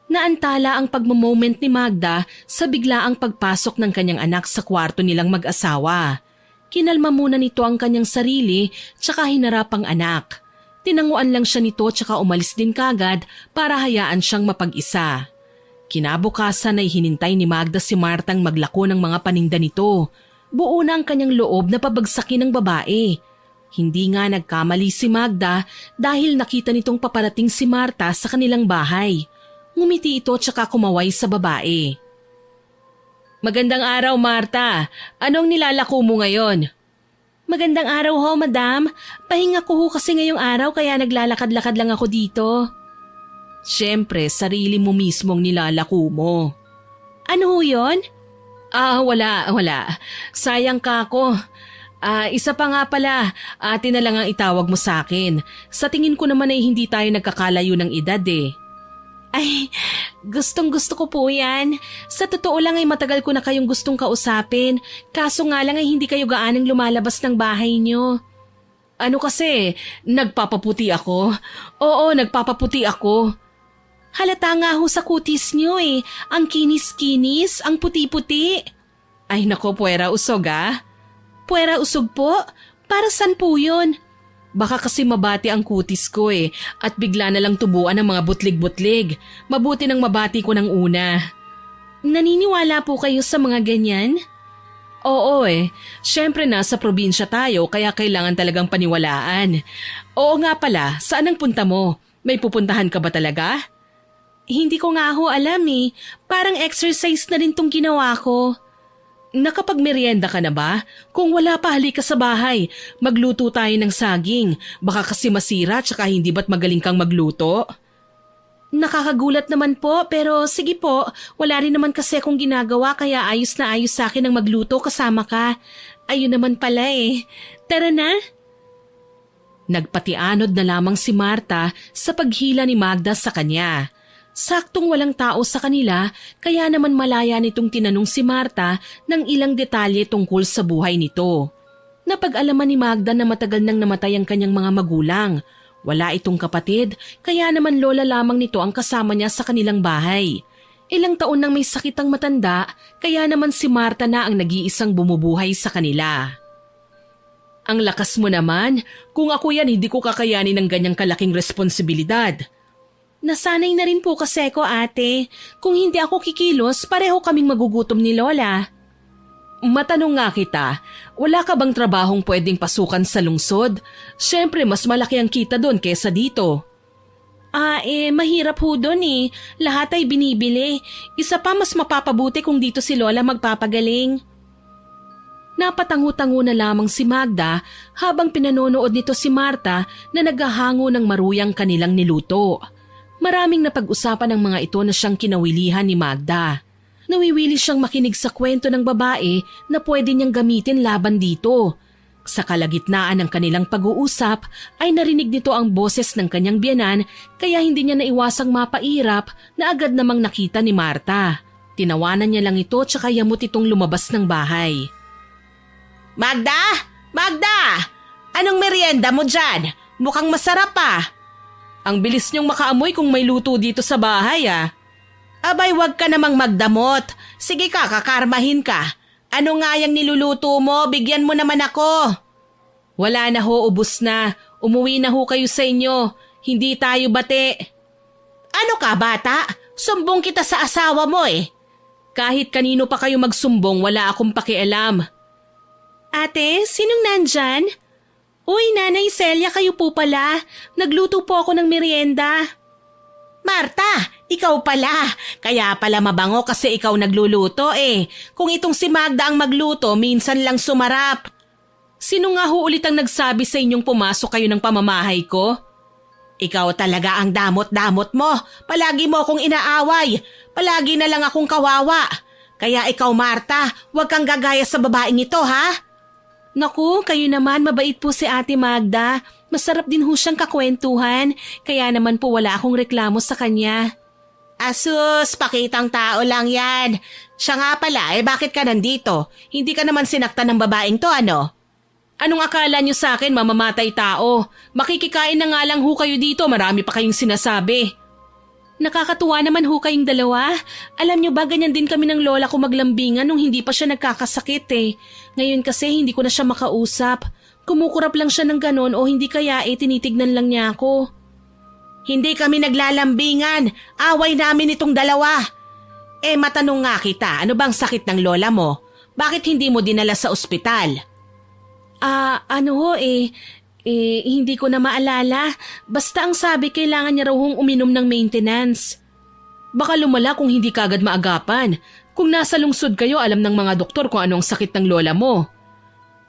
Naantala ang pagmamoment ni Magda sa biglaang pagpasok ng kanyang anak sa kwarto nilang mag-asawa. Kinalma muna nito ang kanyang sarili tsaka hinarap ang anak. Tinanguan lang siya nito tsaka umalis din kagad para hayaan siyang mapag-isa. Kinabukasan ay hinintay ni Magda si Martang maglako ng mga paninda nito. Buo na ang kanyang loob na pabagsakin ng babae. Hindi nga nagkamali si Magda dahil nakita nitong paparating si Marta sa kanilang bahay. Ngumiti ito tsaka kumaway sa babae. Magandang araw, Marta. Anong nilalako mo ngayon? Magandang araw ho, madam. Pahinga ko ho kasi ngayong araw kaya naglalakad-lakad lang ako dito. Siyempre, sarili mo mismong nilalako mo. Ano ho yun? Wala. Sayang ka ako. Isa pa nga pala, ate na lang ang itawag mo sa akin. Sa tingin ko naman ay hindi tayo nagkakalayo ng edad eh. Ay, gustong-gusto ko po yan. Sa totoo lang ay matagal ko na kayong gustong kausapin. Kaso nga lang ay hindi kayo gaanang lumalabas ng bahay niyo. Ano kasi, nagpapaputi ako? Oo, nagpapaputi ako. Halata nga ho sa kutis niyo eh. Ang kinis-kinis, ang puti-puti. Ay nako, puwera usog ah. Puwera usog po? Para saan po yun? Baka kasi mabati ang kutis ko eh at bigla na lang tubuan ng mga butlig-butlig. Mabuti nang mabati ko ng una. Naniniwala po kayo sa mga ganyan? Oo eh. Siyempre nasa probinsya tayo kaya kailangan talagang paniwalaan. Oo nga pala, saan ang punta mo? May pupuntahan ka ba talaga? Hindi ko nga ho alam eh. Parang exercise na rin tong ginawa ko. Nakapagmerienda ka na ba? Kung wala pa, halika sa bahay. Magluto tayo ng saging. Baka kasi masira tsaka hindi ba't magaling kang magluto? Nakakagulat naman po pero sige po. Wala rin naman kasi akong ginagawa kaya ayos na ayos sa akin ang magluto kasama ka. Ayun naman pala eh. Tara na. Nagpatianod na lamang si Marta sa paghila ni Magda sa kanya. Saktong walang tao sa kanila kaya naman malaya nitong tinanong si Marta ng ilang detalye tungkol sa buhay nito. Napag-alaman ni Magda na matagal nang namatay ang kanyang mga magulang. Wala itong kapatid kaya naman lola lamang nito ang kasama niya sa kanilang bahay. Ilang taon nang may sakit ang matanda kaya naman si Marta na ang nag-iisang bumubuhay sa kanila. Ang lakas mo naman, kung ako yan hindi ko kakayanin ng ganyang kalaking responsibilidad. Nasanay na rin po kasi ko ate, kung hindi ako kikilos pareho kaming magugutom ni Lola. Matanong nga kita, wala ka bang trabahong pwedeng pasukan sa lungsod? Siyempre mas malaki ang kita doon kesa dito. Mahirap ho doon eh. Lahat ay binibili. Isa pa mas mapapabuti kung dito si Lola magpapagaling. Napatango-tango na lamang si Magda habang pinanonood nito si Marta na naghahango ng maruyang kanilang niluto. Maraming napag-usapan ng mga ito na siyang kinawilihan ni Magda. Nawiwili siyang makinig sa kwento ng babae na pwede niyang gamitin laban dito. Sa kalagitnaan ng kanilang pag-uusap ay narinig nito ang boses ng kanyang biyenan kaya hindi niya naiwasang mapairap na agad namang nakita ni Marta. Tinawanan niya lang ito tsaka yamot itong lumabas ng bahay. Magda! Magda! Anong merienda mo dyan? Mukhang masarap pa. Ang bilis niyong makaamoy kung may luto dito sa bahay Abay, wag ka namang magdamot. Sige ka, kakarmahin ka. Ano nga yung niluluto mo? Bigyan mo naman ako. Wala na ho, ubos na. Umuwi na ho kayo sa inyo. Hindi tayo bate. Ano ka, bata? Sumbong kita sa asawa mo eh. Kahit kanino pa kayo magsumbong, wala akong pakialam. Ate, sinong nandyan? Uy, Nanay Celia, kayo po pala. Nagluto po ako ng merienda. Marta, ikaw pala. Kaya pala mabango kasi ikaw nagluluto eh. Kung itong si Magda ang magluto, minsan lang sumarap. Sino nga ho ulit ang nagsabi sa inyong pumasok kayo ng pamamahay ko? Ikaw talaga ang damot-damot mo. Palagi mo akong inaaway. Palagi na lang akong kawawa. Kaya ikaw, Marta, huwag kang gagaya sa babaeng ito, ha? Naku, kayo naman, mabait po si Ate Magda. Masarap din ho siyang kakwentuhan, kaya naman po wala akong reklamo sa kanya. Asus, pakitang tao lang yan. Siya nga pala, bakit ka nandito? Hindi ka naman sinaktan ng babaeng to, ano? Anong akala niyo sa akin, mamamatay tao? Makikikain na nga lang ho kayo dito, marami pa kayong sinasabi. Nakakatuwa naman ho kayong dalawa. Alam niyo ba, ganyan din kami ng lola ko maglambingan nung hindi pa siya nagkakasakit eh. Ngayon kasi hindi ko na siya makausap. Kumukurap lang siya ng ganon o hindi kaya tinitignan lang niya ako. Hindi kami naglalambingan. Away namin itong dalawa. Matanong nga kita, ano bang sakit ng lola mo? Bakit hindi mo dinala sa ospital? Hindi ko na maalala. Basta ang sabi kailangan niya raw hong uminom ng maintenance. Baka lumala kung hindi kagad maagapan. Kung nasa lungsod kayo, alam ng mga doktor kung anong sakit ng lola mo.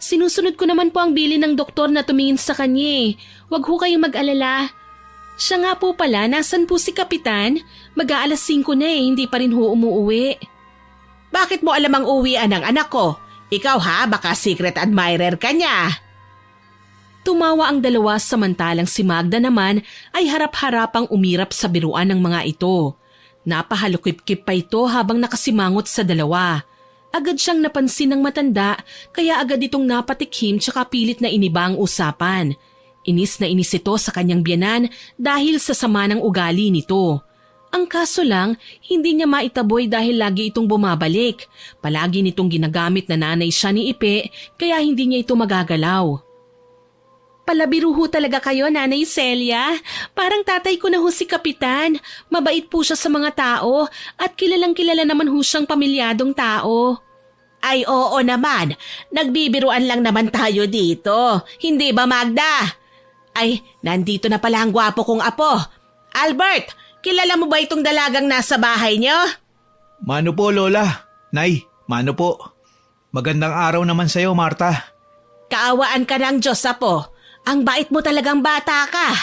Sinusunod ko naman po ang bili ng doktor na tumingin sa kanya. Huwag ho kayong mag-alala. Siya nga po pala, nasan po si Kapitan? Mag-aalas 5 na hindi pa rin ho umuuwi. Bakit mo alam ang uwian ng anak ko? Ikaw ha, baka secret admirer ka niya. Tumawa ang dalawa samantalang si Magda naman ay harap-harapang umirap sa biruan ng mga ito. Napahalukip-kip pa ito habang nakasimangot sa dalawa. Agad siyang napansin ng matanda kaya agad itong napatikhim tsaka pilit na iniba ang usapan. Inis na inis ito sa kanyang biyanan dahil sa sama ng ugali nito. Ang kaso lang, hindi niya maitaboy dahil lagi itong bumabalik. Palagi nitong ginagamit na nanay siya ni Ipe kaya hindi niya ito magagalaw. Palabiro ho talaga kayo, Nanay Celia. Parang tatay ko na ho si Kapitan. Mabait po siya sa mga tao at kilalang-kilala naman ho siyang pamilyadong tao. Ay oo naman, nagbibiruan lang naman tayo dito. Hindi ba, Magda? Ay, nandito na pala ang gwapo kong apo. Albert, kilala mo ba itong dalagang nasa bahay niyo? Mano po, Lola. Nay, mano po. Magandang araw naman sa'yo, Marta. Kaawaan ka ng Diyos, apo. Ang bait mo talagang bata ka.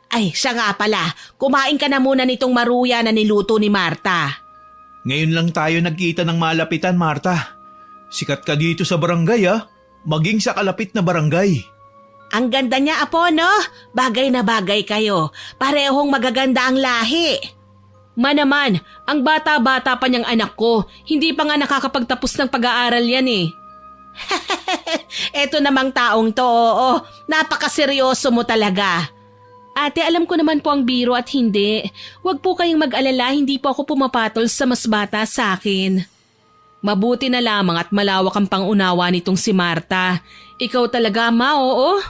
Ay, siya nga pala, kumain ka na muna nitong maruya na niluto ni Marta. Ngayon lang tayo nagkita ng malapitan, Marta. Sikat ka dito sa barangay maging sa kalapit na barangay. Ang ganda niya, apo, no? Bagay na bagay kayo. Parehong magaganda ang lahi. Naman, ang bata-bata pa niyang anak ko, hindi pa nga nakakapagtapos ng pag-aaral yan eh. Eto namang taong to, oo. Napakaseryoso mo talaga. Ate, alam ko naman po ang biro at hindi. Huwag po kayong mag-alala, hindi po ako pumapatol sa mas bata sa akin. Mabuti na lamang at malawak ang pangunawa nitong si Marta. Ikaw talaga, Ma, oo?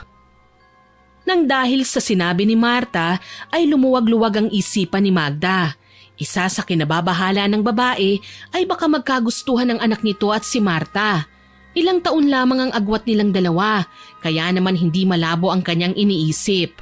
Nang dahil sa sinabi ni Marta, ay lumuwag-luwag ang isipan ni Magda. Isa sa kinababahala ng babae ay baka magkagustuhan ng anak nito at si Marta. Ilang taon lamang ang agwat nilang dalawa, kaya naman hindi malabo ang kanyang iniisip.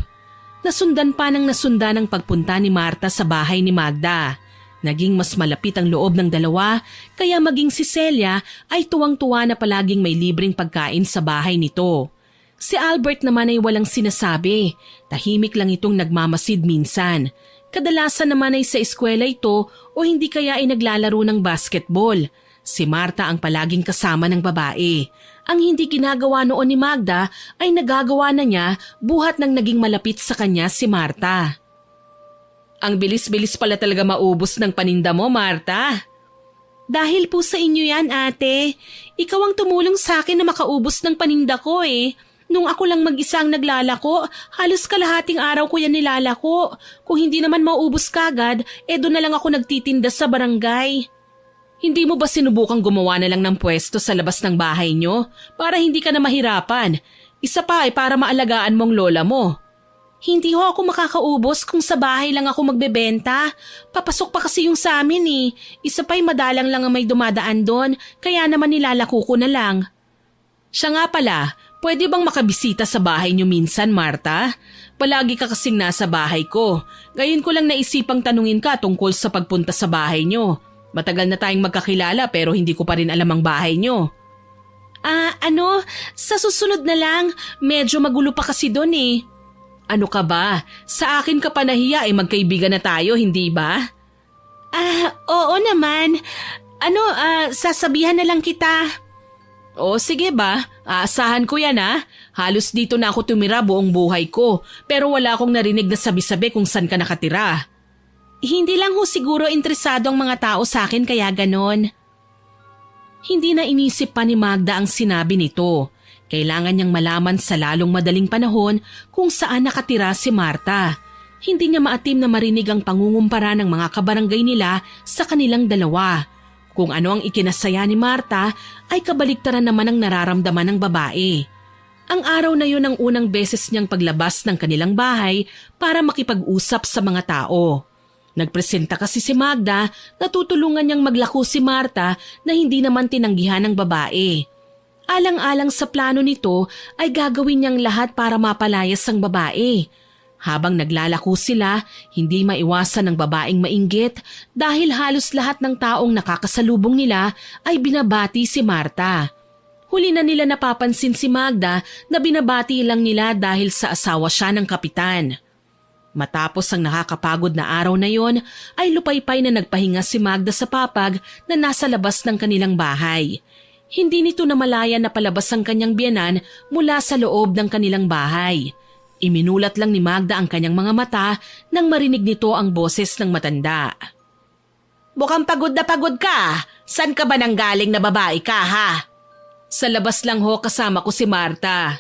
Nasundan pa ng nasundan ang pagpunta ni Marta sa bahay ni Magda. Naging mas malapit ang loob ng dalawa, kaya maging si Celia ay tuwang-tuwa na palaging may libreng pagkain sa bahay nito. Si Albert naman ay walang sinasabi, tahimik lang itong nagmamasid minsan. Kadalasan naman ay sa eskwela ito o hindi kaya ay naglalaro ng basketball. Si Marta ang palaging kasama ng babae. Ang hindi ginagawa noon ni Magda ay nagagawa na niya buhat ng naging malapit sa kanya si Marta. Ang bilis-bilis pala talaga maubos ng paninda mo, Marta. Dahil po sa inyo yan, ate. Ikaw ang tumulong sa akin na makaubos ng paninda ko eh. Nung ako lang mag-isang naglalako, halos kalahating araw ko yan nilalako. Kung hindi naman maubos kagad, doon na lang ako nagtitinda sa barangay. Hindi mo ba sinubukang gumawa na lang ng pwesto sa labas ng bahay nyo para hindi ka na mahirapan? Isa pa ay para maalagaan mong lola mo. Hindi ho ako makakaubos kung sa bahay lang ako magbebenta. Papasok pa kasi yung sa amin eh. Isa pa'y madalang lang ang may dumadaan doon, kaya naman nilalako ko na lang. Siya nga pala, pwede bang makabisita sa bahay niyo minsan, Marta? Palagi ka kasing nasa bahay ko. Ngayon ko lang naisipang tanungin ka tungkol sa pagpunta sa bahay niyo. Matagal na tayong magkakilala pero hindi ko pa rin alam ang bahay niyo. Sa susunod na lang. Medyo magulo pa kasi doon eh. Ano ka ba? Sa akin ka pa nahiya magkaibigan na tayo, hindi ba? Oo naman. Sasabihan na lang kita. O sige ba, aasahan ko yan ha. Halos dito na ako tumira buong buhay ko, pero wala akong narinig na sabi-sabi kung saan ka nakatira. Hindi lang ho siguro interesado ang mga tao sa akin kaya ganon. Hindi na inisip pa ni Magda ang sinabi nito. Kailangan niyang malaman sa lalong madaling panahon kung saan nakatira si Marta. Hindi niya maatim na marinig ang pangungumpara ng mga kabarangay nila sa kanilang dalawa. Kung ano ang ikinasaya ni Marta ay kabaliktaran naman ang nararamdaman ng babae. Ang araw na yun ang unang beses niyang paglabas ng kanilang bahay para makipag-usap sa mga tao. Nagpresenta kasi si Magda na tutulungan niyang maglako si Marta na hindi naman tinanggihan ng babae. Alang-alang sa plano nito ay gagawin niyang lahat para mapalayas ang babae. Habang naglalako sila, hindi maiwasan ng babaeng mainggit dahil halos lahat ng taong nakakasalubong nila ay binabati si Marta. Huli na nila napapansin si Magda na binabati lang nila dahil sa asawa siya ng kapitan. Matapos ang nakakapagod na araw na yon, ay lupaypay na nagpahinga si Magda sa papag na nasa labas ng kanilang bahay. Hindi nito namalayan na palabas ang kanyang biyenan mula sa loob ng kanilang bahay. Iminulat lang ni Magda ang kanyang mga mata nang marinig nito ang boses ng matanda. Mukhang pagod na pagod ka. San ka ba nanggaling na babae ka ha? Sa labas lang ho kasama ko si Marta.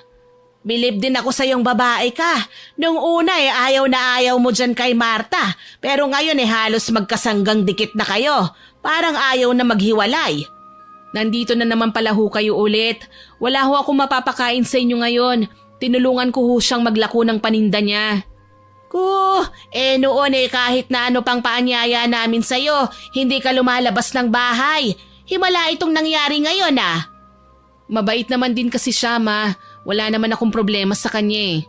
Bilib din ako sa iyong babae ka. Nung una ayaw na ayaw mo dyan kay Marta. Pero ngayon halos magkasanggang dikit na kayo. Parang ayaw na maghiwalay. Nandito na naman pala ho kayo ulit. Wala ho akong mapapakain sa inyo ngayon. Tinulungan ko ho siyang maglako ng paninda niya. Noon kahit na ano pang paanyaya namin sa'yo, hindi ka lumalabas ng bahay. Himala itong nangyari ngayon ah. Mabait naman din kasi siya, Ma. Wala naman akong problema sa kanya eh.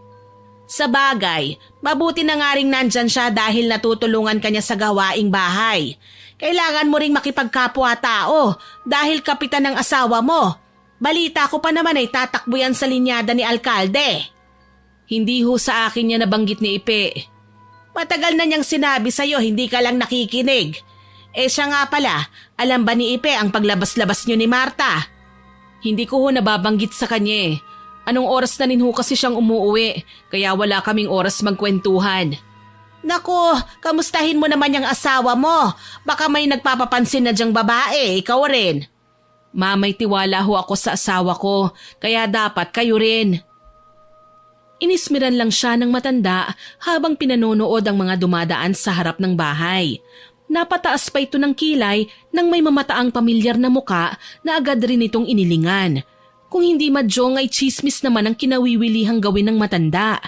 Sa bagay, mabuti na nga rin nandyan siya dahil natutulungan kanya sa gawaing bahay. Kailangan mo ring makipagkapwa-tao dahil kapitan ng asawa mo. Balita ko pa naman tatakbo yan sa linyada ni Alkalde. Hindi ho sa akin niya nabanggit ni Ipe. Matagal na niyang sinabi sa'yo, hindi ka lang nakikinig. Siya nga pala, alam ba ni Ipe ang paglabas-labas niyo ni Marta? Hindi ko ho nababanggit sa kanya eh. Anong oras na rin ho kasi siyang umuuwi, kaya wala kaming oras magkwentuhan. Naku, kamustahin mo naman yung asawa mo. Baka may nagpapapansin na diyang babae, ikaw rin. Ma, may tiwala ho ako sa asawa ko, kaya dapat kayo rin. Inismiran lang siya ng matanda habang pinanonood ang mga dumadaan sa harap ng bahay. Napataas pa ito ng kilay nang may mamataang pamilyar na muka na agad rin itong inilingan. Kung hindi madyong ay chismis naman ang kinawiwilihang gawin ng matanda.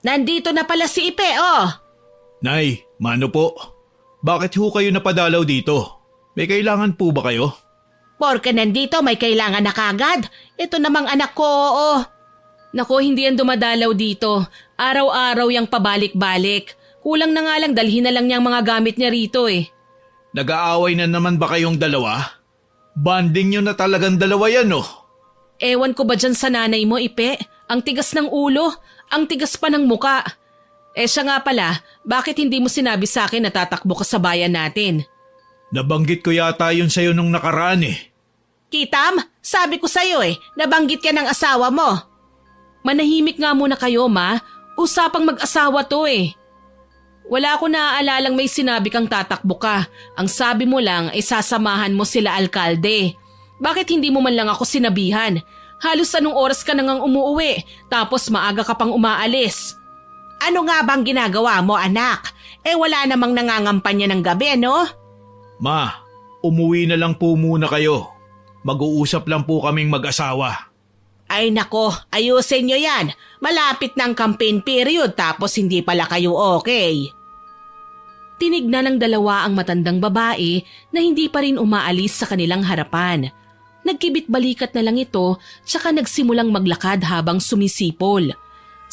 Nandito na pala si Ipe, oh! Nay, mano po? Bakit ho kayo napadalaw dito? May kailangan po ba kayo? Porke nandito may kailangan na kagad. Ito namang anak ko, oh. Nako, hindi yan dumadalaw dito. Araw-araw yang pabalik-balik. Kulang na nga lang dalhin na lang niyang mga gamit niya rito eh. Nag-aaway na naman ba kayong dalawa? Banding nyo na talagang dalawa yan, oh. Ewan ko ba dyan sa nanay mo, Ipe? Ang tigas ng ulo, ang tigas pa ng muka. Siya nga pala, bakit hindi mo sinabi sa akin na tatakbo ka sa bayan natin? Nabanggit ko yata yun sa'yo nung nakaraan eh. Kitam, sabi ko sa'yo nabanggit ka ng asawa mo. Manahimik nga muna kayo, ma. Usapang mag-asawa to eh. Wala ko naaalalang may sinabi kang tatakbo ka. Ang sabi mo lang ay sasamahan mo sila alkalde. Bakit hindi mo man lang ako sinabihan? Halos anong oras ka nang umuuwi, tapos maaga ka pang umaalis. Ano nga bang ginagawa mo, anak? Wala namang nangangampanya ng gabi, no? Ma, umuwi na lang po muna kayo. Mag-uusap lang po kaming mag-asawa. Ay nako, ayusin nyo yan. Malapit ng campaign period tapos hindi pala kayo okay. Tinignan ng dalawa ang matandang babae na hindi pa rin umaalis sa kanilang harapan. Nagkibit-balikat na lang ito tsaka nagsimulang maglakad habang sumisipol.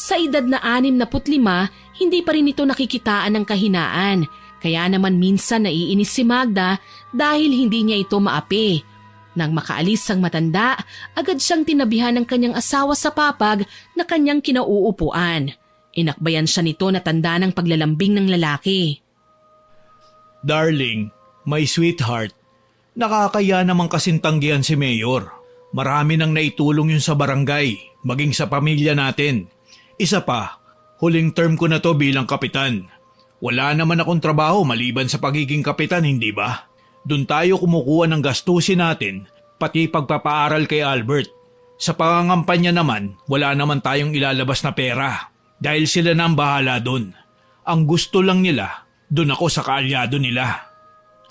Sa edad na 65, hindi pa rin ito nakikitaan ng kahinaan. Kaya naman minsan naiinis si Magda dahil hindi niya ito maapi. Nang makaalis ang matanda, agad siyang tinabihan ng kanyang asawa sa papag na kanyang kinauupuan. Inakbayan siya nito na tanda ng paglalambing ng lalaki. Darling, my sweetheart, nakakaya namang kasintanggihan si Mayor. Marami nang naitulong yun sa barangay, maging sa pamilya natin. Isa pa, huling term ko na to bilang kapitan. Wala naman akong trabaho maliban sa pagiging kapitan, hindi ba? Doon tayo kumukuha ng gastusin natin, pati pagpapaaral kay Albert. Sa pangangampanya naman, wala naman tayong ilalabas na pera. Dahil sila na ang bahala doon. Ang gusto lang nila, doon ako sa kaalyado nila.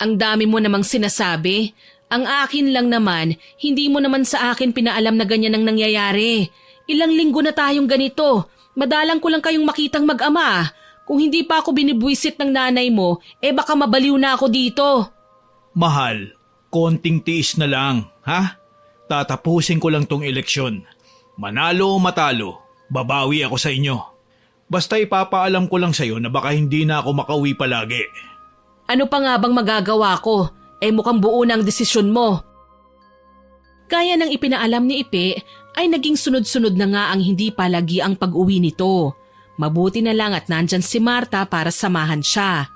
Ang dami mo namang sinasabi. Ang akin lang naman, hindi mo naman sa akin pinaalam na ganyan ang nangyayari. Ilang linggo na tayong ganito. Madalang ko lang kayong makitang mag-ama. Kung hindi pa ako binibwisit ng nanay mo, baka mabaliw na ako dito. Mahal, konting tiis na lang, ha? Tatapusin ko lang tong eleksyon. Manalo o matalo, babawi ako sa inyo. Basta ipapaalam ko lang sa'yo na baka hindi na ako makauwi palagi. Ano pa nga bang magagawa ko? Mukhang buo na ang desisyon mo. Kaya ng ipinaalam ni Ipe ay naging sunod-sunod na nga ang hindi palagi ang pag-uwi nito. Mabuti na lang at nandyan si Marta para samahan siya.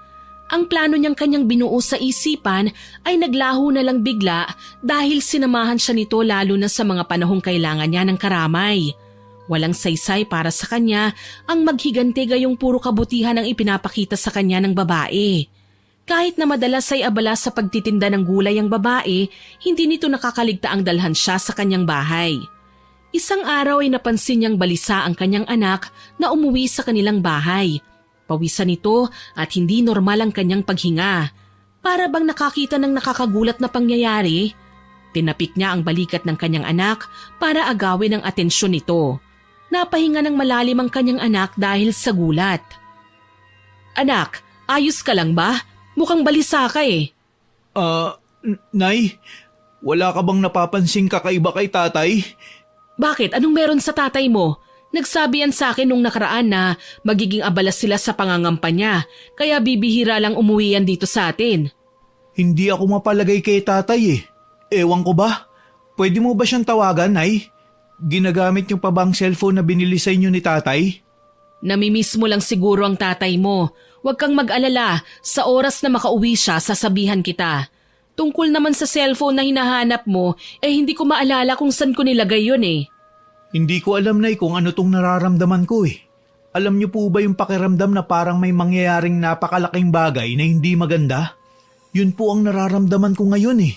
Ang plano niyang kanyang binuo sa isipan ay naglaho na lang bigla dahil sinamahan siya nito lalo na sa mga panahong kailangan niya ng karamay. Walang saysay para sa kanya ang maghigante gayong puro kabutihan ang ipinapakita sa kanya ng babae. Kahit na madalas ay abala sa pagtitinda ng gulay ang babae, hindi nito nakakaligta ang dalhan siya sa kanyang bahay. Isang araw ay napansin niyang balisa ang kanyang anak na umuwi sa kanilang bahay. Pawisan nito at hindi normal ang kanyang paghinga. Para bang nakakita ng nakakagulat na pangyayari, tinapik niya ang balikat ng kanyang anak para agawin ang atensyon nito. Napahinga ng malalim ang kanyang anak dahil sa gulat. Anak, ayos ka lang ba? Mukhang balisa ka eh. Nay, wala ka bang napapansing kakaiba kay tatay? Bakit? Anong meron sa tatay mo? Nagsabi yan sa akin nung nakaraan na magiging abala sila sa pangangampanya, kaya bibihira lang umuwi yan dito sa atin. Hindi ako mapalagay kay tatay eh. Ewan ko ba? Pwede mo ba siyang tawagan, Nay? Ginagamit niyo pa ba ang cellphone na binili sa inyo ni tatay? Namimiss mo lang siguro ang tatay mo. Huwag kang mag-alala, sa oras na makauwi siya, sasabihan kita. Tungkol naman sa cellphone na hinahanap mo, hindi ko maalala kung saan ko nilagay yun eh. Hindi ko alam, Nay, kung ano tong nararamdaman ko eh. Alam niyo po ba yung pakiramdam na parang may mangyayaring napakalaking bagay na hindi maganda? Yun po ang nararamdaman ko ngayon eh.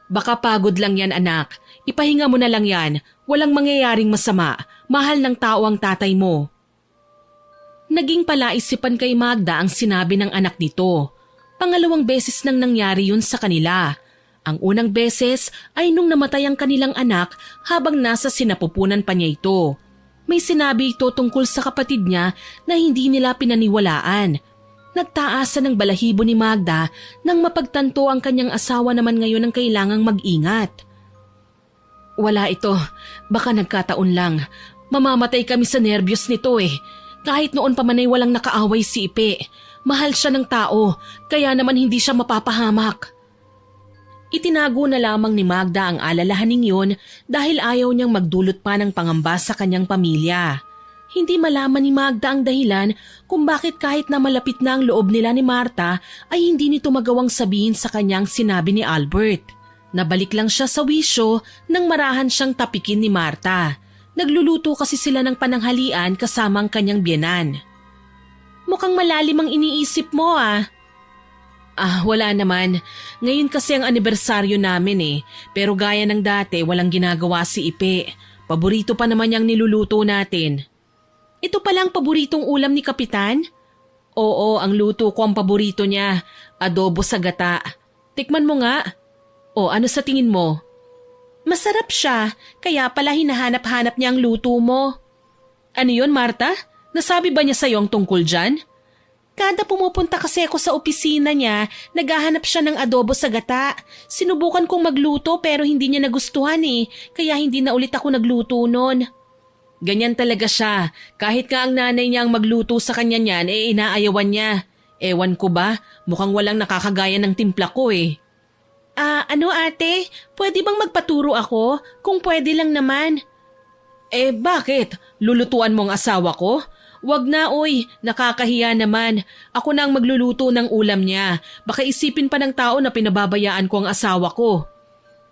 Baka pagod lang yan anak. Ipahinga mo na lang yan. Walang mangyayaring masama. Mahal ng tao ang tatay mo. Naging palaisipan kay Magda ang sinabi ng anak nito. Pangalawang beses nang nangyari yun sa kanila. Ang unang beses ay nung namatay ang kanilang anak habang nasa sinapupunan pa niya ito. May sinabi ito tungkol sa kapatid niya na hindi nila pinaniwalaan. Nagtaasan ng balahibo ni Magda nang mapagtanto ang kanyang asawa naman ngayon ang kailangang mag-ingat. Wala ito, baka nagkataon lang. Mamamatay kami sa nerbiyos nito eh. Kahit noon pa man ay walang nakaaway si Ipe. Mahal siya ng tao, kaya naman hindi siya mapapahamak. Itinago na lamang ni Magda ang alalahaning yun dahil ayaw niyang magdulot pa ng pangamba sa kanyang pamilya. Hindi malaman ni Magda ang dahilan kung bakit kahit na malapit na ang loob nila ni Marta ay hindi nito magawang sabihin sa kanyang sinabi ni Albert. Nabalik lang siya sa wisyo nang marahan siyang tapikin ni Marta. Nagluluto kasi sila ng pananghalian kasama ang kanyang biyenan. Mukhang malalim ang iniisip mo ah. Wala naman. Ngayon kasi ang anibersaryo namin eh. Pero gaya ng dati, walang ginagawa si Ipe. Paborito pa naman niyang niluluto natin. Ito pala ang paboritong ulam ni Kapitan? Oo, ang luto ko ang paborito niya. Adobo sa gata. Tikman mo nga. O, ano sa tingin mo? Masarap siya, kaya pala hinahanap-hanap niya ang luto mo. Ano yun, Marta? Nasabi ba niya sa'yo ang tungkol dyan? Kada pumupunta kasi ako sa opisina niya, naghahanap siya ng adobo sa gata. Sinubukan kong magluto pero hindi niya nagustuhan eh, kaya hindi na ulit ako nagluto nun. Ganyan talaga siya. Kahit nga ang nanay niya ang magluto sa kanya niyan, inaayawan niya. Ewan ko ba, mukhang walang nakakagaya ng timpla ko eh. Ano ate? Pwede bang magpaturo ako? Kung pwede lang naman. Bakit? Lulutuan mo ang asawa ko? Wag na oy, nakakahiya naman. Ako na ang magluluto ng ulam niya. Baka isipin pa ng tao na pinababayaan ko ang asawa ko.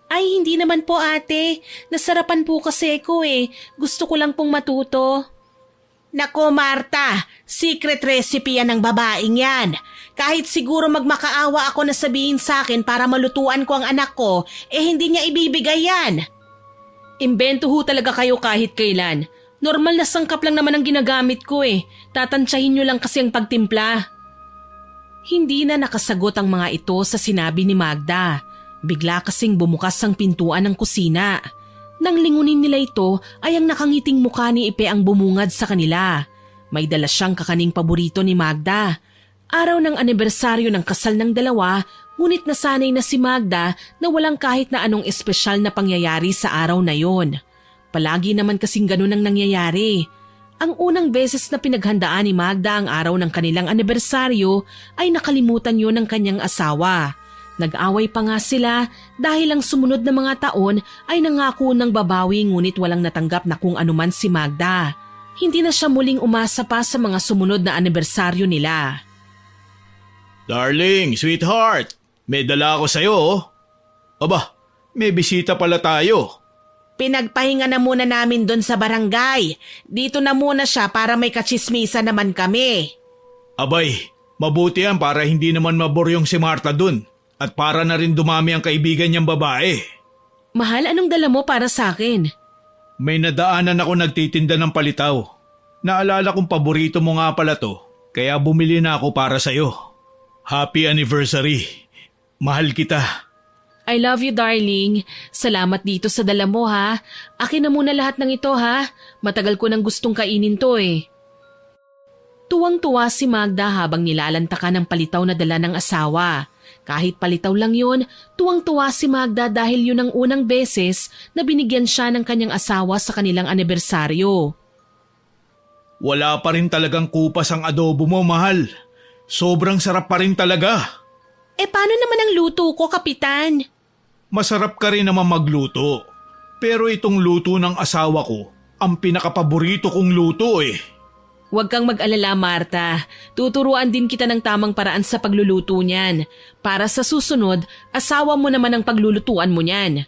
Ay hindi naman po ate. Nasarapan po kasi ko eh. Gusto ko lang pong matuto. Nako Marta, secret recipe yan ng babaeng yan. Kahit siguro magmakaawa ako na sabihin sa akin para malutuan ko ang anak ko, hindi niya ibibigay yan. Imbento ho talaga kayo kahit kailan. Normal na sangkap lang naman ang ginagamit ko eh. Tatansyahin nyo lang kasi ang pagtimpla. Hindi na nakasagot ang mga ito sa sinabi ni Magda. Bigla kasing bumukas ang pintuan ng kusina. Nang lingunin nila ito ay ang nakangiting mukha ni Ipe ang bumungad sa kanila. May dala siyang kakaning paborito ni Magda. Araw ng anibersaryo ng kasal ng dalawa, ngunit nasanay na si Magda na walang kahit na anong espesyal na pangyayari sa araw na yon. Palagi naman kasing ganun ang nangyayari. Ang unang beses na pinaghandaan ni Magda ang araw ng kanilang anibersaryo ay nakalimutan yon ng kanyang asawa. Nag-away pa nga sila dahil ang sumunod na mga taon ay nangako ng babawi ngunit walang natanggap na kung anuman si Magda. Hindi na siya muling umasa pa sa mga sumunod na anibersaryo nila. Darling, sweetheart, may dala ako sa'yo. Aba, may bisita pala tayo. Pinagpahinga na muna namin doon sa barangay. Dito na muna siya para may katsismisa naman kami. Abay, mabuti yan para hindi naman maboryong si Marta dun. At para na rin dumami ang kaibigan niyang babae. Mahal, anong dala mo para sa akin? May nadaanan ako nagtitinda ng palitaw. Naalala kong paborito mo nga pala to, kaya bumili na ako para sa'yo. Happy anniversary. Mahal kita. I love you darling. Salamat dito sa dala mo ha. Akin na muna lahat ng ito ha. Matagal ko nang gustong kainin to eh. Tuwang-tuwa si Magda habang nilalantakan ng palitaw na dala ng asawa. Kahit palitaw lang yun, tuwang-tuwa si Magda dahil yun ang unang beses na binigyan siya ng kanyang asawa sa kanilang anibersaryo. Wala pa rin talagang kupas ang adobo mo, mahal. Sobrang sarap pa rin talaga. Paano naman ang luto ko, Kapitan? Masarap ka rin naman magluto. Pero itong luto ng asawa ko, ang pinakapaborito kong luto eh. Huwag kang mag-alala, Marta. Tuturuan din kita ng tamang paraan sa pagluluto niyan. Para sa susunod, asawa mo naman ang paglulutuan mo niyan.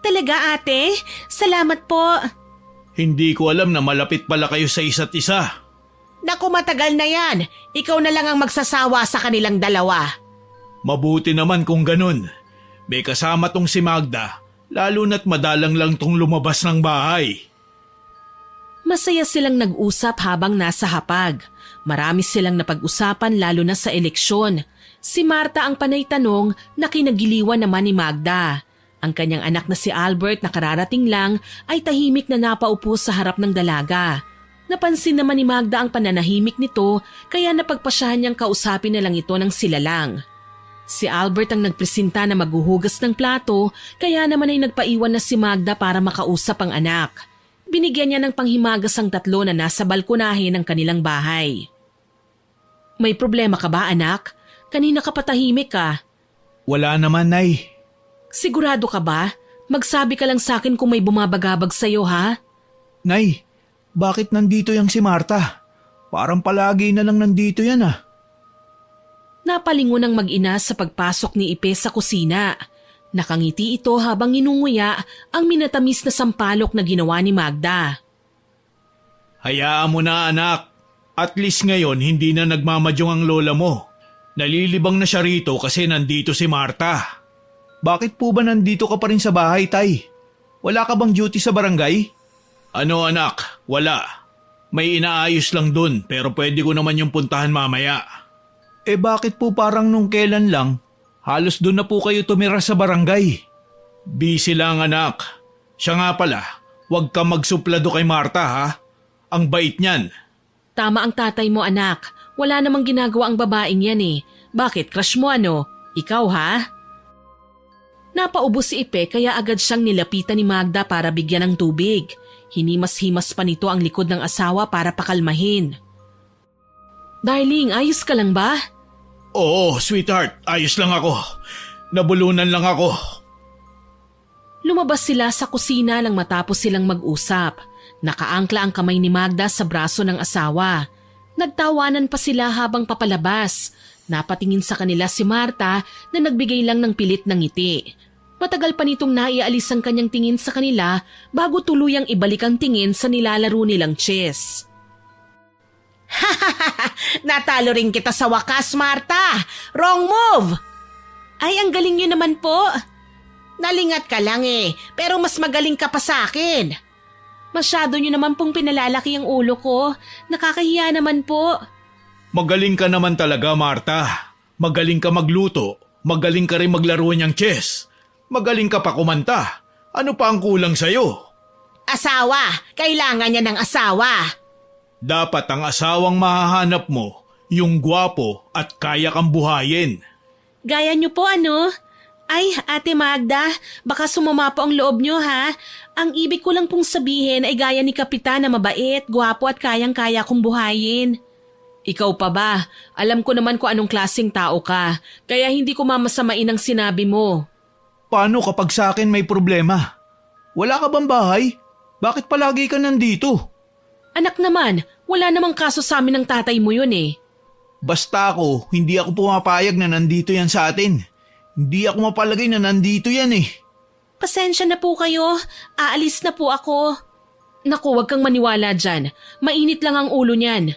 Talaga, ate? Salamat po. Hindi ko alam na malapit pala kayo sa isa't isa. Naku, matagal na yan. Ikaw na lang ang magsasawa sa kanilang dalawa. Mabuti naman kung ganun. May kasama tong si Magda, lalo na't madalang lang tong lumabas ng bahay. Masaya silang nag-usap habang nasa hapag. Marami silang napag-usapan lalo na sa eleksyon. Si Marta ang panay tanong na kinagiliwan naman ni Magda. Ang kanyang anak na si Albert na kararating lang ay tahimik na napaupo sa harap ng dalaga. Napansin naman ni Magda ang pananahimik nito kaya napagpasyahan niyang kausapin na lang ito ng sila lang. Si Albert ang nagpresenta na maghuhugas ng plato kaya naman ay nagpaiwan na si Magda para makausap ang anak. Binigyan niya ng panghimagas ang tatlo na nasa balkonahe ng kanilang bahay. May problema ka ba, anak? Kanina ka patahimik ka. Wala naman, Nay. Sigurado ka ba? Magsabi ka lang sa akin kung may bumabagabag sa'yo, ha? Nay, bakit nandito yang si Marta? Parang palagi na lang nandito yan ah. Napalingon ang mag-ina sa pagpasok ni Ipe sa kusina. Nakangiti ito habang inunguya ang minatamis na sampalok na ginawa ni Magda. Hayaan mo na anak. At least ngayon hindi na nagmamadyong ang lola mo. Nalilibang na siya rito kasi nandito si Marta. Bakit po ba nandito ka pa rin sa bahay, Tay? Wala ka bang duty sa barangay? Ano anak, wala. May inaayos lang dun pero pwede ko naman yung puntahan mamaya. Bakit po parang nung kailan lang? Halos doon na po kayo tumira sa barangay. Busy lang anak. Siya nga pala, huwag ka magsuplado kay Marta ha. Ang bait niyan. Tama ang tatay mo, anak. Wala namang ginagawa ang babaeng yan eh. Bakit, crush mo ano? Ikaw ha? Napaubos si Ipe kaya agad siyang nilapitan ni Magda para bigyan ng tubig. Hinimas-himas pa nito ang likod ng asawa para pakalmahin. Darling, ayos ka lang ba? Oo, sweetheart. Ayos lang ako. Nabulunan lang ako. Lumabas sila sa kusina nang matapos silang mag-usap. Nakaangkla ang kamay ni Magda sa braso ng asawa. Nagtawanan pa sila habang papalabas. Napatingin sa kanila si Marta na nagbigay lang ng pilit ng ngiti. Matagal pa nitong naialis ang kanyang tingin sa kanila bago tuluyang ibalik ang tingin sa nilalaro nilang chess. Natalo rin kita sa wakas, Marta. Wrong move. Ay, ang galing niyo naman po. Nalingat ka lang eh, pero mas magaling ka pa sa akin. Masyado niyo naman pong pinalalaki ang ulo ko. Nakakahiya naman po. Magaling ka naman talaga, Marta. Magaling ka magluto. Magaling ka rin maglaro niyang chess. Magaling ka pa kumanta. Ano pa ang kulang sa'yo? Asawa. Kailangan niya ng asawa. Dapat ang asawang mahahanap mo, yung gwapo at kaya kang buhayin. Gaya niyo po ano? Ay, Ate Magda, baka sumama po ang loob niyo ha. Ang ibig ko lang pong sabihin ay gaya ni Kapitan na mabait, gwapo at kayang-kaya kong buhayin. Ikaw pa ba? Alam ko naman kung anong klaseng tao ka, kaya hindi ko mamasamain ang sinabi mo. Paano kapag sa akin may problema? Wala ka bang bahay? Bakit palagi ka nandito? Anak naman, wala namang kaso sa amin ng tatay mo yun eh. Basta ako, hindi ako pumapayag na nandito yan sa atin. Hindi ako mapalagay na nandito yan eh. Pasensya na po kayo, aalis na po ako. Naku, wag kang maniwala dyan, mainit lang ang ulo niyan.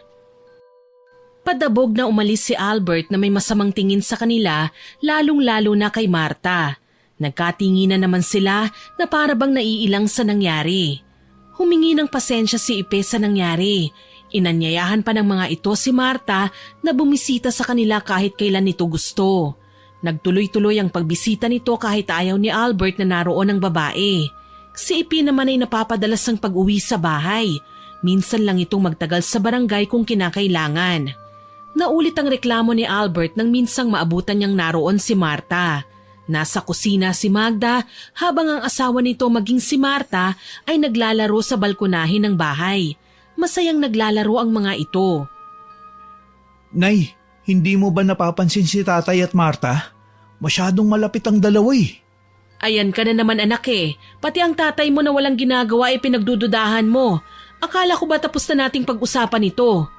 Padabog na umalis si Albert na may masamang tingin sa kanila, lalong-lalo na kay Marta. Nagkatinginan naman sila na para bang naiilang sa nangyari. Humingi ng pasensya si Ipe sa nangyari. Inanyayahan pa ng mga ito si Marta na bumisita sa kanila kahit kailan nito gusto. Nagtuloy-tuloy ang pagbisita nito kahit ayaw ni Albert na naroon ang babae. Si Ipe naman ay napapadalas ang pag-uwi sa bahay. Minsan lang itong magtagal sa barangay kung kinakailangan. Naulit ang reklamo ni Albert nang minsang maabutan niyang naroon si Marta. Nasa kusina si Magda habang ang asawa nito maging si Marta ay naglalaro sa balkonahe ng bahay. Masayang naglalaro ang mga ito. Nay, hindi mo ba napapansin si Tatay at Marta? Masyadong malapit ang dalawa eh. Ayan ka na naman anak eh. Pati ang tatay mo na walang ginagawa ay pinagdududahan mo. Akala ko ba tapos na nating pag-usapan ito?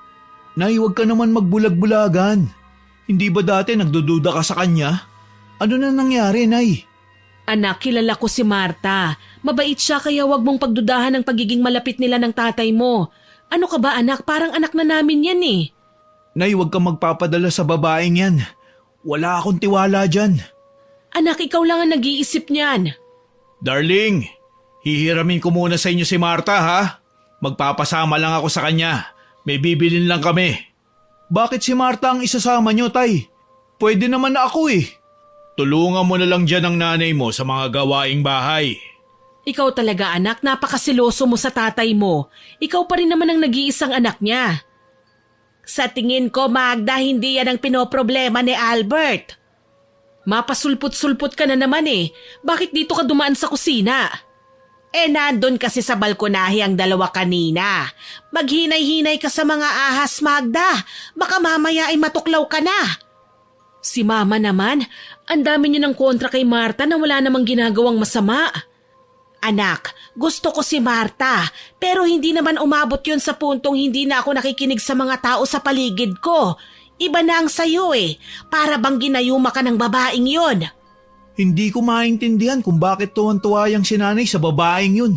Nay, huwag ka naman magbulag-bulagan. Hindi ba dati nagdududa ka sa kanya? Ano na nangyari, Nay? Anak, kilala ko si Marta. Mabait siya kaya wag mong pagdudahan ang pagiging malapit nila ng tatay mo. Ano ka ba anak? Parang anak na namin yan eh. Nay, huwag kang magpapadala sa babaeng yan. Wala akong tiwala dyan. Anak, ikaw lang ang nag-iisip niyan. Darling, hihiramin ko muna sa inyo si Marta ha. Magpapasama lang ako sa kanya. May bibilin lang kami. Bakit si Marta ang isasama nyo, Tay? Pwede naman na ako eh. Tulungan mo na lang dyan ang nanay mo sa mga gawaing bahay. Ikaw talaga anak, napakasiloso mo sa tatay mo. Ikaw pa rin naman ang nag-iisang anak niya. Sa tingin ko, Magda, hindi yan ang pinoproblema ni Albert. Mapasulpot-sulpot ka na naman eh. Bakit dito ka dumaan sa kusina? Nandun kasi sa balkonahe ang dalawa kanina. Maghinay-hinay ka sa mga ahas, Magda. Baka mamaya ay matuklaw ka na. Si mama naman, ang dami niyo ng kontra kay Marta na wala namang ginagawang masama. Anak, gusto ko si Marta, pero hindi naman umabot yun sa puntong hindi na ako nakikinig sa mga tao sa paligid ko. Iba na ang sayo eh, para bang ginayuma ka ng babaeng yon. Hindi ko maintindihan kung bakit tuwan-tuwa yung sinanay sa babaeng yun.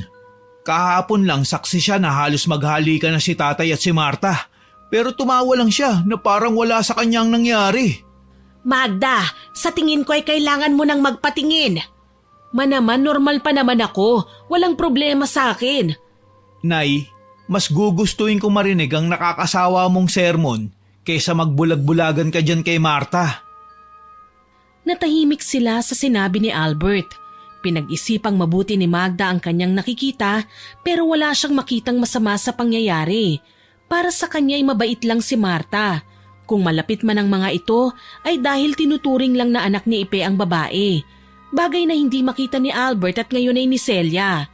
Kahapon lang saksi siya na halos maghalikan na si tatay at si Marta. Pero tumawa lang siya na parang wala sa kanyang nangyari. Magda, sa tingin ko ay kailangan mo nang magpatingin. Manaman, normal pa naman ako. Walang problema sa akin. Nay, mas gugustuhin ko marinig ang nakakasawa mong sermon kaysa magbulag-bulagan ka dyan kay Marta. Natahimik sila sa sinabi ni Albert. Pinag-isipang mabuti ni Magda ang kanyang nakikita pero wala siyang makitang masama sa pangyayari. Para sa kanya ay mabait lang si Marta. Kung malapit man ang mga ito ay dahil tinuturing lang na anak ni Ipe ang babae. Bagay na hindi makita ni Albert at ngayon ay ni Celia.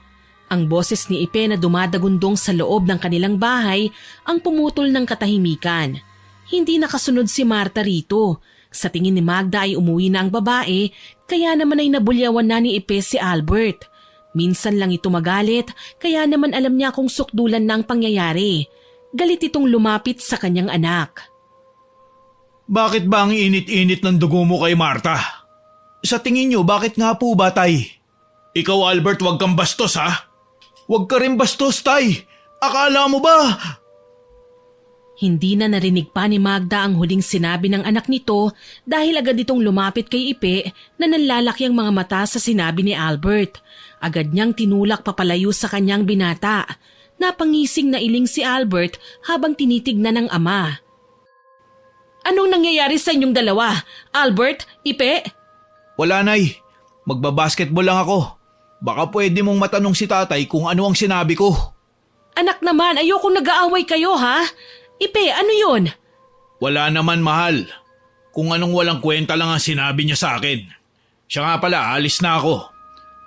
Ang boses ni Ipe na dumadagundong sa loob ng kanilang bahay ang pumutol ng katahimikan. Hindi nakasunod si Marta rito. Sa tingin ni Magda ay umuwi na ang babae kaya naman ay nabulyawan na ni Ipe si Albert. Minsan lang ito magalit kaya naman alam niya kung sukdulan na ang pangyayari. Galit itong lumapit sa kanyang anak. Bakit ba ang init-init ng dugo mo kay Marta? Sa tingin niyo, bakit nga po ba, Tay? Ikaw, Albert, huwag kang bastos, ha? Huwag ka rin bastos, Tay. Akala mo ba? Hindi na narinig pa ni Magda ang huling sinabi ng anak nito dahil agad itong lumapit kay Ipe na nanlalaki ang mga mata sa sinabi ni Albert. Agad niyang tinulak papalayo sa kanyang binata. Napangising na iling si Albert habang tinitignan ng ama. Anong nangyayari sa inyong dalawa? Albert? Ipe? Wala, Nay. Magbabasketball lang ako. Baka pwede mong matanong si tatay kung ano ang sinabi ko. Anak naman, ayokong nag-aaway kayo ha? Ipe, ano yun? Wala naman, mahal. Kung anong walang kwenta lang ang sinabi niya sa akin. Siya nga pala, alis na ako.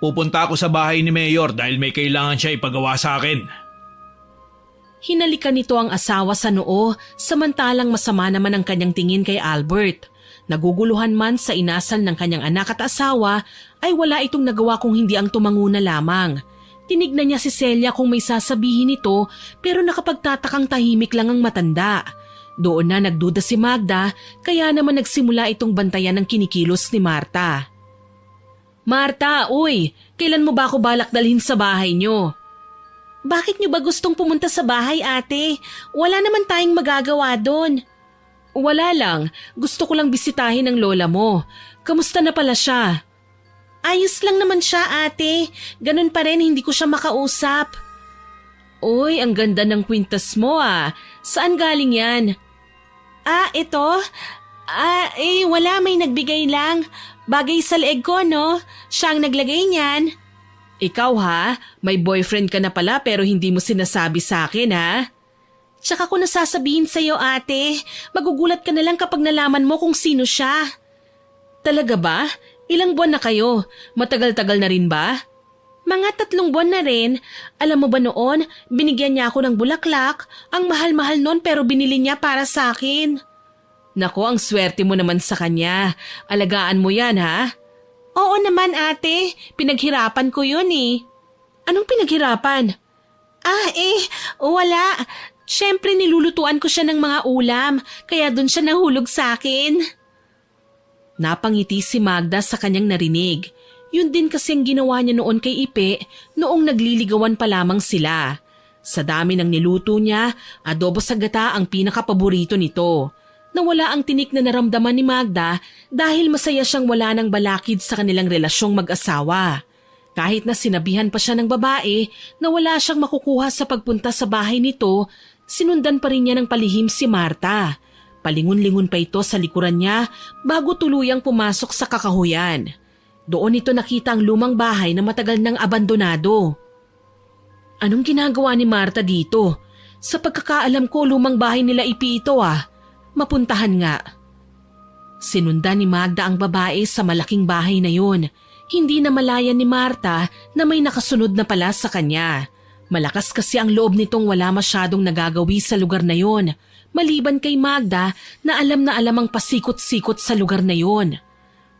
Pupunta ako sa bahay ni Mayor dahil may kailangan siya ipagawa sa akin. Hinalikan nito ang asawa sa noo samantalang masama naman ang kanyang tingin kay Albert. Naguguluhan man sa inasal ng kanyang anak at asawa ay wala itong nagawa kung hindi ang tumanguna lamang. Tinignan niya si Celia kung may sasabihin ito pero nakapagtatakang tahimik lang ang matanda. Doon na nagduda si Magda kaya naman nagsimula itong bantayan ng kinikilos ni Marta. Marta, uy, kailan mo ba ako balak dalhin sa bahay niyo? Bakit niyo ba gustong pumunta sa bahay, ate? Wala naman tayong magagawa doon. Wala lang. Gusto ko lang bisitahin ang lola mo. Kamusta na pala siya? Ayos lang naman siya, ate. Ganun pa rin, hindi ko siya makausap. Uy, ang ganda ng kwintas mo ah. Saan galing yan? Ito? Wala, may nagbigay lang. Bagay sa leeg ko, no? Siya ang naglagay niyan. Ikaw ha? May boyfriend ka na pala pero hindi mo sinasabi sa akin ha? Tsaka ko nasasabihin sa'yo, ate. Magugulat ka na lang kapag nalaman mo kung sino siya. Talaga ba? Ilang buwan na kayo? Matagal-tagal na rin ba? Mga 3 buwan na rin. Alam mo ba noon, binigyan niya ako ng bulaklak. Ang mahal-mahal noon pero binili niya para sa akin. Nako, ang swerte mo naman sa kanya. Alagaan mo yan ha? Oo naman, ate. Pinaghirapan ko yun eh. Anong pinaghirapan? Wala. Siyempre nilulutuan ko siya ng mga ulam, kaya dun siya nahulog sa akin. Napangiti si Magda sa kanyang narinig. Yun din kasi ang ginawa niya noon kay Ipe noong nagliligawan pa lamang sila. Sa dami ng niluto niya, adobo sa gata ang pinakapaborito nito. Nawala ang tinik na naramdaman ni Magda dahil masaya siyang wala ng balakid sa kanilang relasyong mag-asawa. Kahit na sinabihan pa siya ng babae na wala siyang makukuha sa pagpunta sa bahay nito, sinundan pa rin niya ng palihim si Marta. Palingon-lingon pa ito sa likuran niya bago tuluyang pumasok sa kakahuyan. Doon ito nakita ang lumang bahay na matagal nang abandonado. Anong ginagawa ni Marta dito? Sa pagkakaalam ko, lumang bahay nila Ipi ito Mapuntahan nga. Sinundan ni Magda ang babae sa malaking bahay na yun. Hindi na malayan ni Marta na may nakasunod na pala sa kanya. Malakas kasi ang loob nitong wala masyadong nagagawi sa lugar na yon. Maliban kay Magda na alam ang pasikot-sikot sa lugar na yon.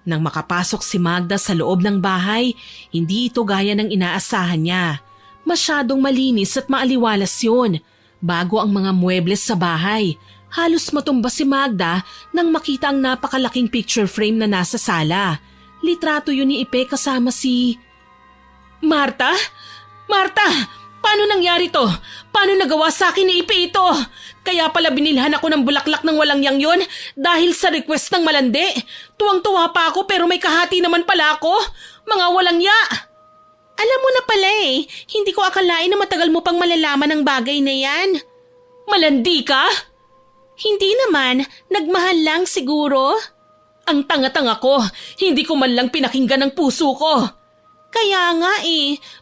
Nang makapasok si Magda sa loob ng bahay, hindi ito gaya ng inaasahan niya. Masyadong malinis at maaliwalas yun. Bago ang mga muebles sa bahay, halos matumba si Magda nang makita ang napakalaking picture frame na nasa sala. Litrato yun ni Ipe kasama si... Marta? Marta! Paano nangyari to? Paano nagawa sa akin ni Ipe ito? Kaya pala binilhan ako ng bulaklak ng walang yang yon dahil sa request ng malandi. Tuwang-tuwa pa ako pero may kahati naman pala ako. Mga walang ya! Alam mo na pala hindi ko akalain na matagal mo pang malalaman ang bagay na yan. Malandi ka? Hindi naman, nagmahal lang siguro. Ang tanga-tanga ko, hindi ko man lang pinakinggan ang puso ko. Kaya nga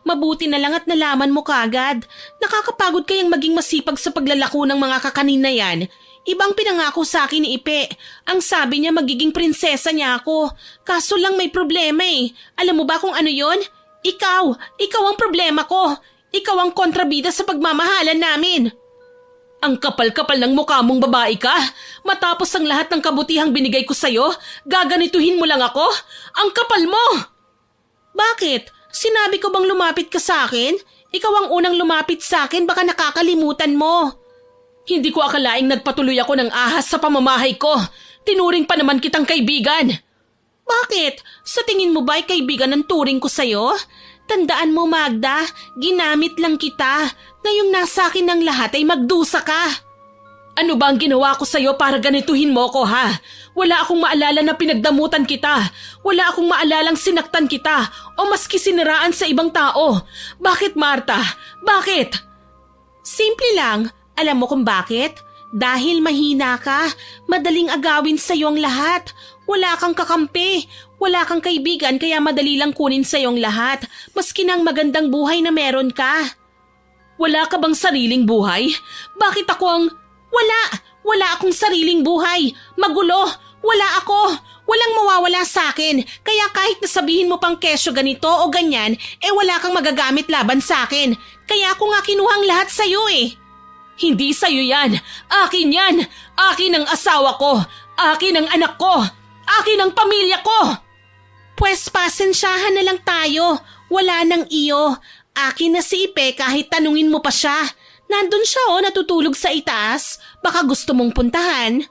mabuti na lang at nalaman mo kagad. Nakakapagod kayang maging masipag sa paglalako ng mga kakanin na yan. Ibang pinangako sa akin ni Ipe. Ang sabi niya magiging prinsesa niya ako. Kaso lang may problema Alam mo ba kung ano yon? Ikaw ang problema ko. Ikaw ang kontrabida sa pagmamahalan namin. Ang kapal-kapal ng mukha mong babae ka. Matapos ang lahat ng kabutihang binigay ko sa'yo, gaganituhin mo lang ako? Ang kapal mo! Bakit? Sinabi ko bang lumapit ka sa akin? Ikaw ang unang lumapit sa akin, baka nakakalimutan mo. Hindi ko akalaing nagpatuloy ako ng ahas sa pamamahay ko. Tinuring pa naman kitang kaibigan. Bakit? Sa tingin mo ba ay kaibigan ang turing ko sa'yo? Tandaan mo Magda, ginamit lang kita. Ngayong nasa akin ng lahat ay magdusa ka. Ano ba ang ginawa ko sa'yo para ganituhin mo ko Wala akong maalala na pinagdamutan kita. Wala akong maalalang sinaktan kita o maski siniraan sa ibang tao. Bakit Marta? Bakit? Simple lang. Alam mo kung bakit? Dahil mahina ka. Madaling agawin sa'yo ang lahat. Wala kang kakampi. Wala kang kaibigan kaya madali lang kunin sa'yo ang lahat. Maski ng magandang buhay na meron ka. Wala ka bang sariling buhay? Bakit ako ang... Wala akong sariling buhay. Magulo. Wala ako. Walang mawawala sa akin. Kaya kahit nasabihin mo pang kesyo ganito o ganyan, wala kang magagamit laban sa akin. Kaya ako nga kinuhang lahat sa'yo Hindi sa'yo yan. Akin yan. Akin ang asawa ko. Akin ang anak ko. Akin ang pamilya ko. Pwes pasensyahan na lang tayo. Wala nang iyo. Akin na si Ipe kahit tanungin mo pa siya. Nandun siya natutulog sa itaas. Baka gusto mong puntahan.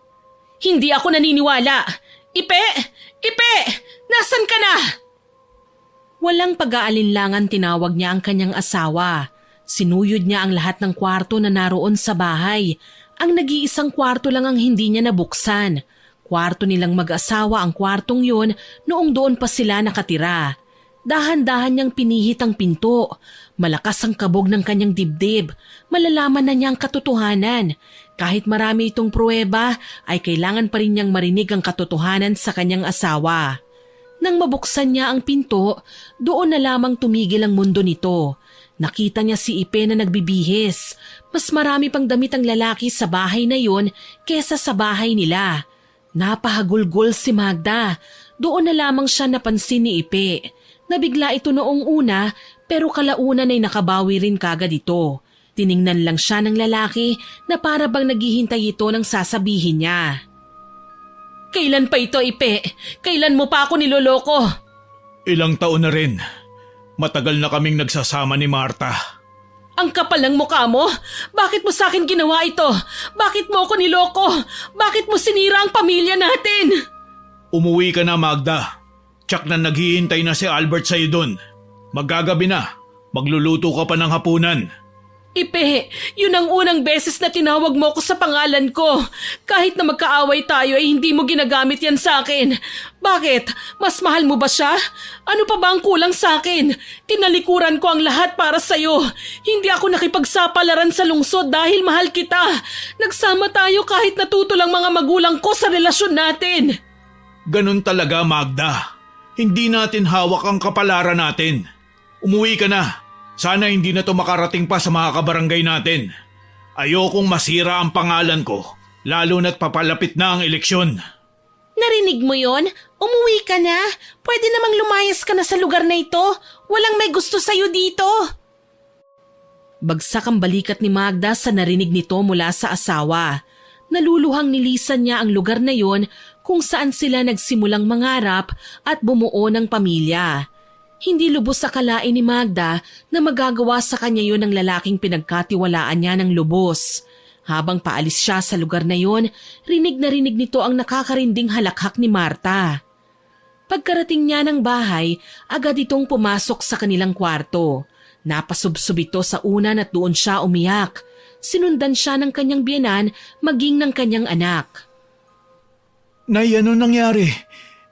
Hindi ako naniniwala. Ipe! Ipe! Nasaan ka na? Walang pag-aalinlangan tinawag niya ang kanyang asawa. Sinuyod niya ang lahat ng kwarto na naroon sa bahay. Ang nag-iisang kwarto lang ang hindi niya nabuksan. Kwarto nilang mag-asawa ang kwartong yun noong doon pa sila nakatira. Dahan-dahan niyang pinihit ang pinto. Malakas ang kabog ng kanyang dibdib. Malalaman na niya ang katotohanan. Kahit marami itong pruweba, ay kailangan pa rin niyang marinig ang katotohanan sa kanyang asawa. Nang mabuksan niya ang pinto, doon na lamang tumigil ang mundo nito. Nakita niya si Ipe na nagbibihis. Mas marami pang damit ang lalaki sa bahay na yun kesa sa bahay nila. Napahagulgol si Magda. Doon na lamang siya napansin ni Ipe. Nabigla ito noong una pero kalaunan ay nakabawi rin kagad ito. Tiningnan lang siya ng lalaki na para bang naghihintay ito ng sasabihin niya. Kailan pa ito, Ipe? Kailan mo pa ako niloloko? Ilang taon na rin. Matagal na kaming nagsasama ni Marta. Ang kapal ng mukha mo? Bakit mo sa akin ginawa ito? Bakit mo ako niloko? Bakit mo sinira ang pamilya natin? Umuwi ka na, Magda. Tsak na naghihintay na si Albert sa'yo doon. Magagabi na. Magluluto ka pa ng hapunan. Ipe, yun ang unang beses na tinawag mo ako sa pangalan ko. Kahit na magkaaway tayo ay hindi mo ginagamit yan sa akin. Bakit? Mas mahal mo ba siya? Ano pa ba ang kulang sa akin? Tinalikuran ko ang lahat para sa'yo. Hindi ako nakipagsapalaran sa lungsod dahil mahal kita. Nagsama tayo kahit natuto lang mga magulang ko sa relasyon natin. Ganun talaga, Magda. Hindi natin hawak ang kapalaran natin. Umuwi ka na. Sana hindi na to makarating pa sa mga kabarangay natin. Ayokong masira ang pangalan ko, lalo na't papalapit na ang eleksyon. Narinig mo yon? Umuwi ka na. Pwede namang lumayas ka na sa lugar na ito. Walang may gusto sa'yo dito. Bagsak ang balikat ni Magda sa narinig nito mula sa asawa. Naluluhang nilisan niya ang lugar na yon kung saan sila nagsimulang mangarap at bumuo ng pamilya. Hindi lubos akalain ni Magda na magagawa sa kanya yon ng lalaking pinagkatiwalaan niya ng lubos. Habang paalis siya sa lugar na yon, rinig na rinig nito ang nakakarinding halakhak ni Marta. Pagkarating niya ng bahay, agad itong pumasok sa kanilang kwarto. Napasubsob ito sa unan at doon siya umiyak. Sinundan siya ng kanyang biyenan maging ng kanyang anak. Nay, ano nangyari?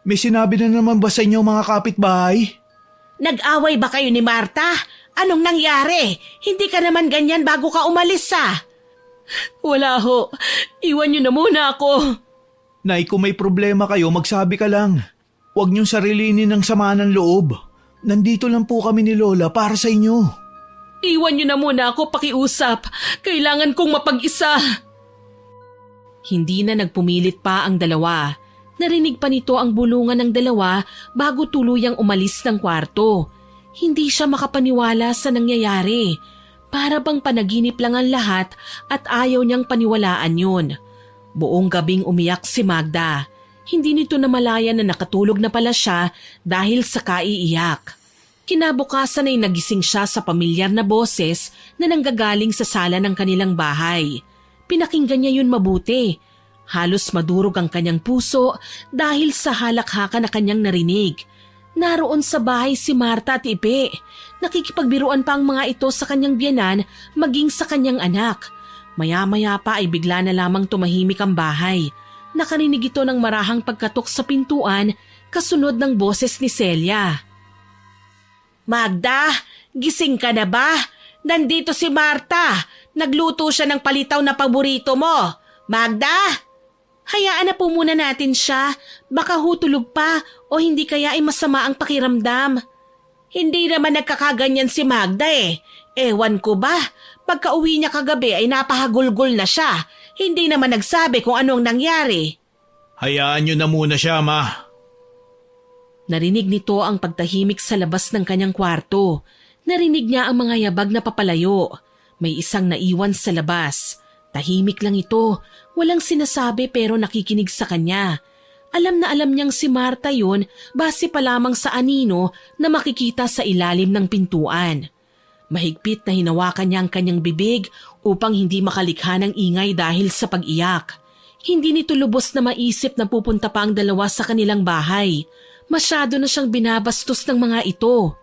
May sinabi na naman ba sa inyo mga kapitbahay? Nag-away ba kayo ni Marta? Anong nangyari? Hindi ka naman ganyan bago ka umalis Wala ho. Iwan niyo na muna ako. Nay, kung may problema kayo, magsabi ka lang. Huwag niyong sarilinin ng sama ng loob. Nandito lang po kami ni Lola para sa inyo. Iwan niyo na muna ako pakiusap. Kailangan kong mapag-isa. Hindi na nagpumilit pa ang dalawa. Narinig pa nito ang bulungan ng dalawa bago tuluyang umalis ng kwarto. Hindi siya makapaniwala sa nangyayari. Para bang panaginip lang ang lahat at ayaw niyang paniwalaan yun. Buong gabing umiyak si Magda. Hindi nito namalayan na nakatulog na pala siya dahil sa kaiiyak. Kinabukasan ay nagising siya sa pamilyar na boses na nanggagaling sa sala ng kanilang bahay. Pinakinggan niya yun mabuti. Halos madurog ang kanyang puso dahil sa halakhakan na kanyang narinig. Naroon sa bahay si Marta at Ipe. Nakikipagbiruan pa ang mga ito sa kanyang biyenan maging sa kanyang anak. Maya-maya pa ay bigla na lamang tumahimik ang bahay. Nakarinig ito ng marahang pagkatok sa pintuan kasunod ng boses ni Celia. Magda, gising ka na ba? Nandito si Marta. Nagluto siya ng palitaw na paborito mo. Magda! Hayaan na po muna natin siya. Baka hutulog pa o hindi kaya ay masama ang pakiramdam. Hindi naman nagkakaganyan si Magda Ewan ko ba? Pagka-uwi niya kagabi ay napahagulgol na siya. Hindi naman nagsabi kung anong nangyari. Hayaan niyo na muna siya, Ma. Narinig nito ang pagtahimik sa labas ng kanyang kwarto. Narinig niya ang mga yabag na papalayo. May isang naiwan sa labas. Tahimik lang ito. Walang sinasabi pero nakikinig sa kanya. Alam na alam niyang si Marta yun base pa lamang sa anino na makikita sa ilalim ng pintuan. Mahigpit na hinawakan niya ang kanyang bibig upang hindi makalikha ng ingay dahil sa pag-iyak. Hindi nito lubos na maisip na pupunta pa ang dalawa sa kanilang bahay. Masyado na siyang binabastos ng mga ito.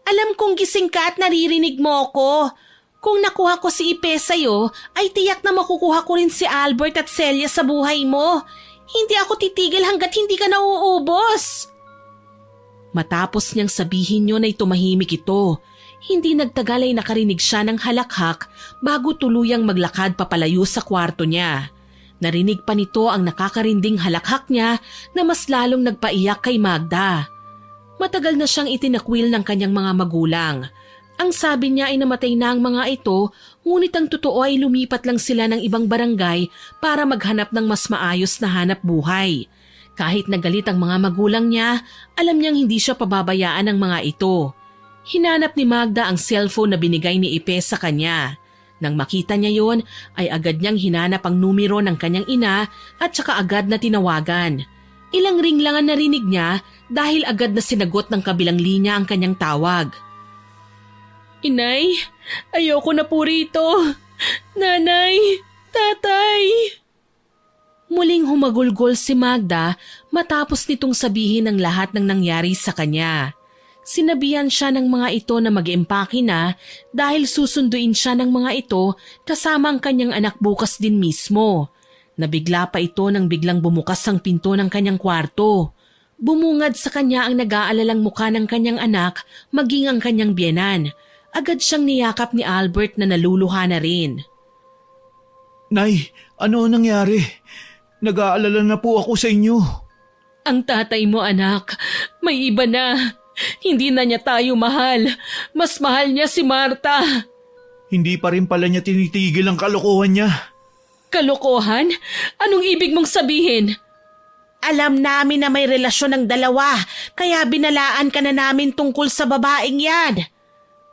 Alam kong gising ka at naririnig mo ako. Kung nakuha ko si Ipe sa'yo, ay tiyak na makukuha ko rin si Albert at Celia sa buhay mo. Hindi ako titigil hanggat hindi ka nauubos. Matapos niyang sabihin yun ay tumahimik ito. Hindi nagtagal ay nakarinig siya ng halakhak bago tuluyang maglakad papalayo sa kwarto niya. Narinig pa nito ang nakakarinding halakhak niya na mas lalong nagpaiyak kay Magda. Matagal na siyang itinakwil ng kanyang mga magulang. Ang sabi niya ay namatay na ang mga ito, ngunit ang totoo ay lumipat lang sila ng ibang barangay para maghanap ng mas maayos na hanap buhay. Kahit nagalit ang mga magulang niya, alam niyang hindi siya pababayaan ng mga ito. Hinanap ni Magda ang cellphone na binigay ni Ipe sa kanya. Nang makita niya yon, ay agad niyang hinanap ang numero ng kanyang ina at saka agad na tinawagan. Ilang ring lang ang narinig niya dahil agad na sinagot ng kabilang linya ang kanyang tawag. Inay, ayoko na po rito. Nanay, tatay. Muling humagulgol si Magda matapos nitong sabihin ang lahat ng nangyari sa kanya. Sinabihan siya ng mga ito na mag-empake na dahil susunduin siya ng mga ito kasama ang kanyang anak bukas din mismo. Nabigla pa ito nang biglang bumukas ang pinto ng kanyang kwarto. Bumungad sa kanya ang nag-aalalang mukha ng kanyang anak maging ang kanyang biyenan. Agad siyang niyakap ni Albert na naluluha na rin. Nay, ano nangyari? Nag-aalala na po ako sa inyo. Ang tatay mo anak, may iba na. Hindi na niya tayo mahal. Mas mahal niya si Marta. Hindi pa rin pala niya tinitigil ang kalokohan niya. Kalokohan? Anong ibig mong sabihin? Alam namin na may relasyon ng dalawa, kaya binalaan ka na namin tungkol sa babaeng yan.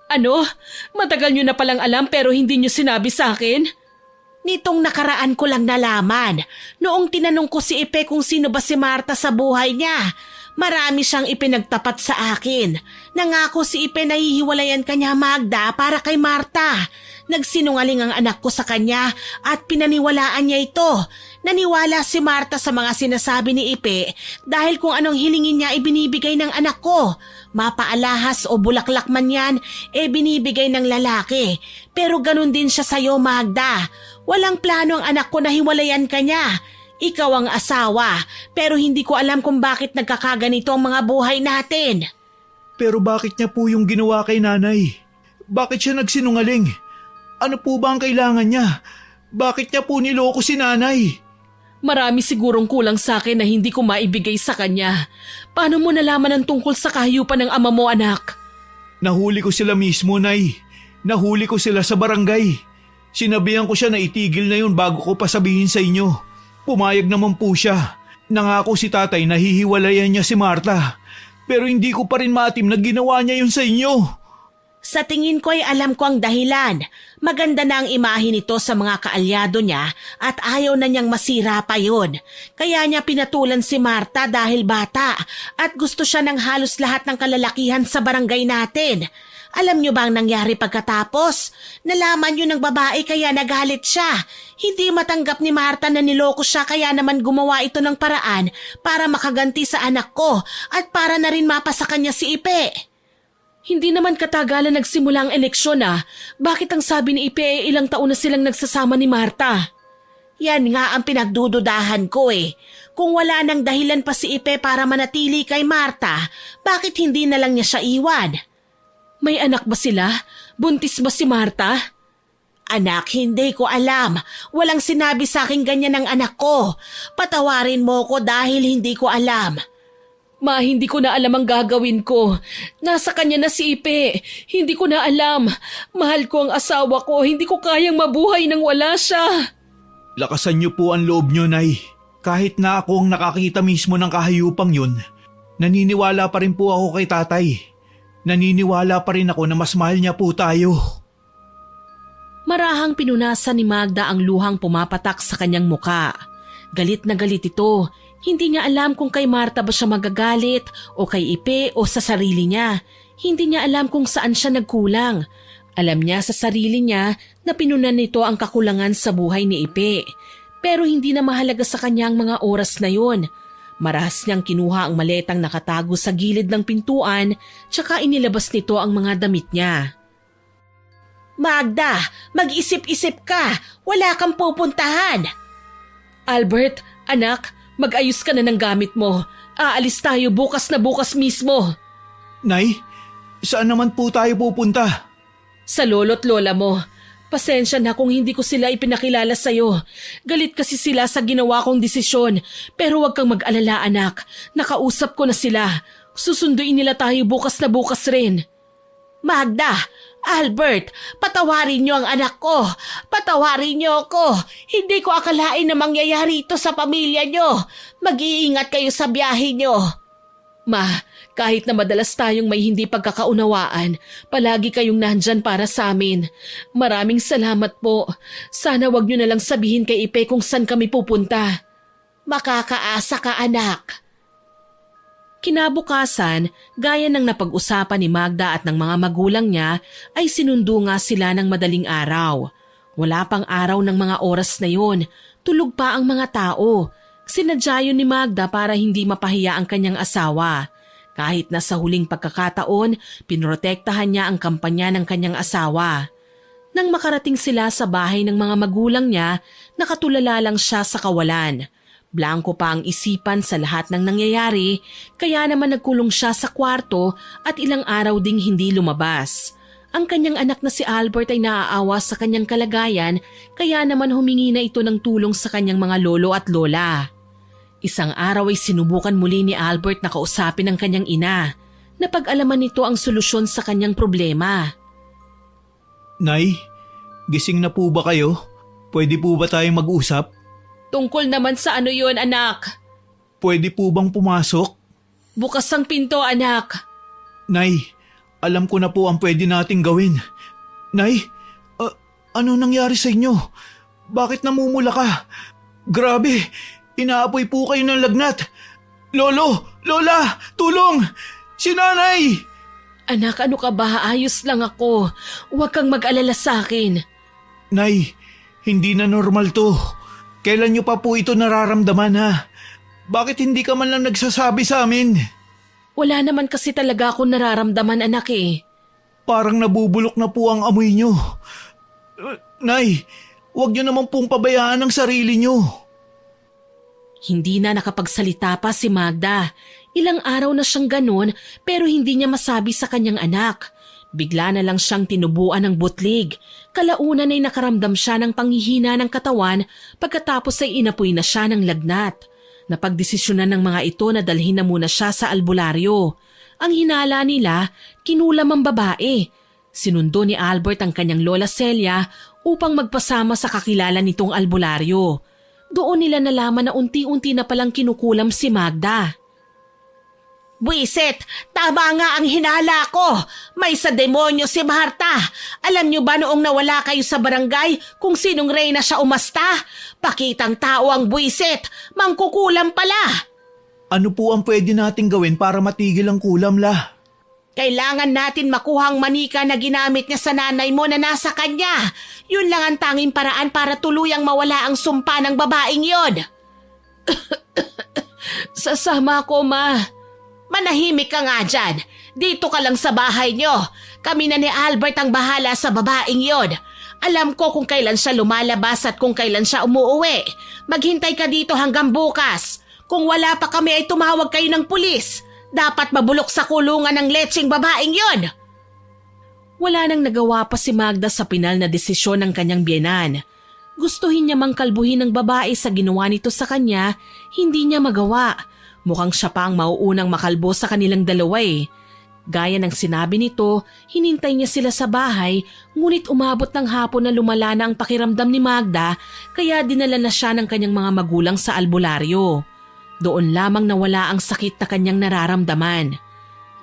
Ano? Matagal niyo na palang alam pero hindi niyo sinabi sa akin? Nitong nakaraan ko lang nalaman, noong tinanong ko si Ipe kung sino ba si Marta sa buhay niya. Marami siyang ipinagtapat sa akin. Nangako si Ipe na hihiwalayan kanya Magda para kay Marta. Nagsinungaling ang anak ko sa kanya at pinaniwalaan niya ito. Naniwala si Marta sa mga sinasabi ni Ipe dahil kung anong hilingin niya ibinibigay ng anak ko. Mapaalahas o bulaklak man yan, binibigay ng lalaki. Pero ganun din siya sa'yo Magda. Walang plano ang anak ko na hiwalayan kanya. Ikaw ang asawa, pero hindi ko alam kung bakit nagkakaganito ang mga buhay natin. Pero bakit niya po yung ginawa kay nanay? Bakit siya nagsinungaling? Ano po ba ang kailangan niya? Bakit niya po niloko si nanay? Marami sigurong kulang sa akin na hindi ko maibigay sa kanya. Paano mo nalaman ang tungkol sa kahiyupan ng ama mo anak? Nahuli ko sila mismo, Nay. Nahuli ko sila sa barangay. Sinabihan ko siya na itigil na yun bago ko pa sabihin sa inyo. Pumayag naman po siya. Nangako si tatay na hihiwalayan niya si Marta. Pero hindi ko pa rin maatim na ginawa niya yun sa inyo. Sa tingin ko ay alam ko ang dahilan. Maganda na ang imahe nito sa mga kaalyado niya at ayaw na niyang masira pa yun. Kaya niya pinatulan si Marta dahil bata at gusto siya ng halos lahat ng kalalakihan sa barangay natin. Alam niyo ba ang nangyari pagkatapos? Nalaman niyo ng babae kaya nagalit siya. Hindi matanggap ni Marta na niloko siya kaya naman gumawa ito ng paraan para makaganti sa anak ko at para na rin mapasa kanya si Ipe. Hindi naman katagalan nagsimula ang eleksyon Bakit ang sabi ni Ipe ilang taon na silang nagsasama ni Marta? Yan nga ang pinagdududahan ko Kung wala nang dahilan pa si Ipe para manatili kay Marta, bakit hindi na lang niya siya iwan? May anak ba sila? Buntis ba si Marta? Anak, hindi ko alam. Walang sinabi sa akin ganyan ng anak ko. Patawarin mo ko dahil hindi ko alam. Ma, hindi ko na alam ang gagawin ko. Nasa kanya na si Ipe. Hindi ko na alam. Mahal ko ang asawa ko. Hindi ko kayang mabuhay nang wala siya. Lakasan niyo po ang loob niyo, Nay. Kahit na ako ang nakakita mismo ng kahayupang yun, naniniwala pa rin po ako kay tatay. Naniniwala pa rin ako na mas mahal niya po tayo. Marahang pinunasan ni Magda ang luhang pumapatak sa kanyang muka. Galit na galit ito. Hindi niya alam kung kay Marta ba siya magagalit o kay Ipe o sa sarili niya. Hindi niya alam kung saan siya nagkulang. Alam niya sa sarili niya na pinunan nito ang kakulangan sa buhay ni Ipe. Pero hindi na mahalaga sa kanya ang mga oras na yun. Marahas niyang kinuha ang maletang nakatago sa gilid ng pintuan tsaka inilabas nito ang mga damit niya. Magda, mag-isip-isip ka. Wala kang pupuntahan. Albert, anak, mag-ayos ka na ng gamit mo. Aalis tayo bukas na bukas mismo. Nay, saan naman po tayo pupunta? Sa lolo't lola mo. Pasensya na kung hindi ko sila ipinakilala sa'yo. Galit kasi sila sa ginawa kong desisyon. Pero huwag kang mag-alala anak. Nakausap ko na sila. Susunduin nila tayo bukas na bukas rin. Magda, Albert, patawarin niyo ang anak ko. Patawarin niyo ako. Hindi ko akalain na mangyayari ito sa pamilya niyo. Mag-iingat kayo sa biyahe niyo. Ma, kahit na madalas tayong may hindi pagkakaunawaan, palagi kayong nandyan para sa amin. Maraming salamat po. Sana wag niyo na lang sabihin kay Ipe kung saan kami pupunta. Makakaasa ka anak. Kinabukasan, gaya ng napag-usapan ni Magda at ng mga magulang niya, ay sinundo nga sila ng madaling araw. Wala pang araw ng mga oras na yun. Tulog pa ang mga tao. Sinadya yun ni Magda para hindi mapahiya ang kanyang asawa. Kahit na sa huling pagkakataon, pinrotektahan niya ang kampanya ng kanyang asawa. Nang makarating sila sa bahay ng mga magulang niya, nakatulala lang siya sa kawalan. Blanko pa ang isipan sa lahat ng nangyayari, kaya naman nagkulong siya sa kwarto at ilang araw ding hindi lumabas. Ang kanyang anak na si Albert ay naaawa sa kanyang kalagayan, kaya naman humingi na ito ng tulong sa kanyang mga lolo at lola. Isang araw ay sinubukan muli ni Albert na kausapin ang kanyang ina. Napag-alaman nito ang solusyon sa kanyang problema. Nay, gising na po ba kayo? Pwede po ba tayong mag-usap? Tungkol naman sa ano yon, anak? Pwede po bang pumasok? Bukas ang pinto, anak. Nay, alam ko na po ang pwede nating gawin. Nay, ano nangyari sa inyo? Bakit namumula ka? Grabe, inaapoy po kayo ng lagnat. Lolo, lola, tulong! Si nanay! Anak, ano ka ba? Ayos lang ako. Huwag kang mag-alala sa akin. Nay, hindi na normal to. Kailan niyo pa po ito nararamdaman ha? Bakit hindi ka man lang nagsasabi sa amin? Wala naman kasi talaga akong nararamdaman, anak eh. Parang nabubulok na po ang amoy niyo. Nay, huwag niyo naman pong pabayaan ang sarili niyo. Hindi na nakapagsalita pa si Magda. Ilang araw na siyang ganun pero hindi niya masabi sa kanyang anak. Bigla na lang siyang tinubuan ng butlig. Kalaunan ay nakaramdam siya ng panghihina ng katawan pagkatapos ay inapoy na siya ng lagnat. Napagdesisyonan ng mga ito na dalhin na muna siya sa albularyo. Ang hinala nila, kinulam ang babae. Sinundo ni Albert ang kanyang lola Celia upang magpasama sa kakilala nitong albularyo. Doon nila nalaman na unti-unti na palang kinukulam si Magda. Buisit, tama nga ang hinala ko. May sa demonyo si Marta. Alam niyo ba noong nawala kayo sa barangay kung sinong reyna siya umasta? Pakitang tao ang buisit, mangkukulam pala. Ano po ang pwede nating gawin para matigil ang kulam la? Kailangan natin makuha ang manika na ginamit niya sa nanay mo na nasa kanya. Yun lang ang tanging paraan para tuluyang mawala ang sumpa ng babaeng yon. Sasama ko, ma. Manahimik ka nga dyan. Dito ka lang sa bahay nyo. Kami na ni Albert ang bahala sa babaeng yon. Alam ko kung kailan siya lumalabas at kung kailan siya umuuwi. Maghintay ka dito hanggang bukas. Kung wala pa kami ay tumawag kayo ng pulis. Dapat mabulok sa kulungan ng letseng babaeng yon. Wala nang nagawa pa si Magda sa pinal na desisyon ng kanyang biyenan. Gustuhin niya mang kalbuhin ng babae sa ginawa nito sa kanya, hindi niya magawa. Mukhang siya pa ang mauunang makalbo sa kanilang dalawa eh. Gaya ng sinabi nito, hinintay niya sila sa bahay, ngunit umabot ng hapon na lumala na ang pakiramdam ni Magda, kaya dinala na siya ng kanyang mga magulang sa albularyo. Doon lamang nawala ang sakit na kanyang nararamdaman.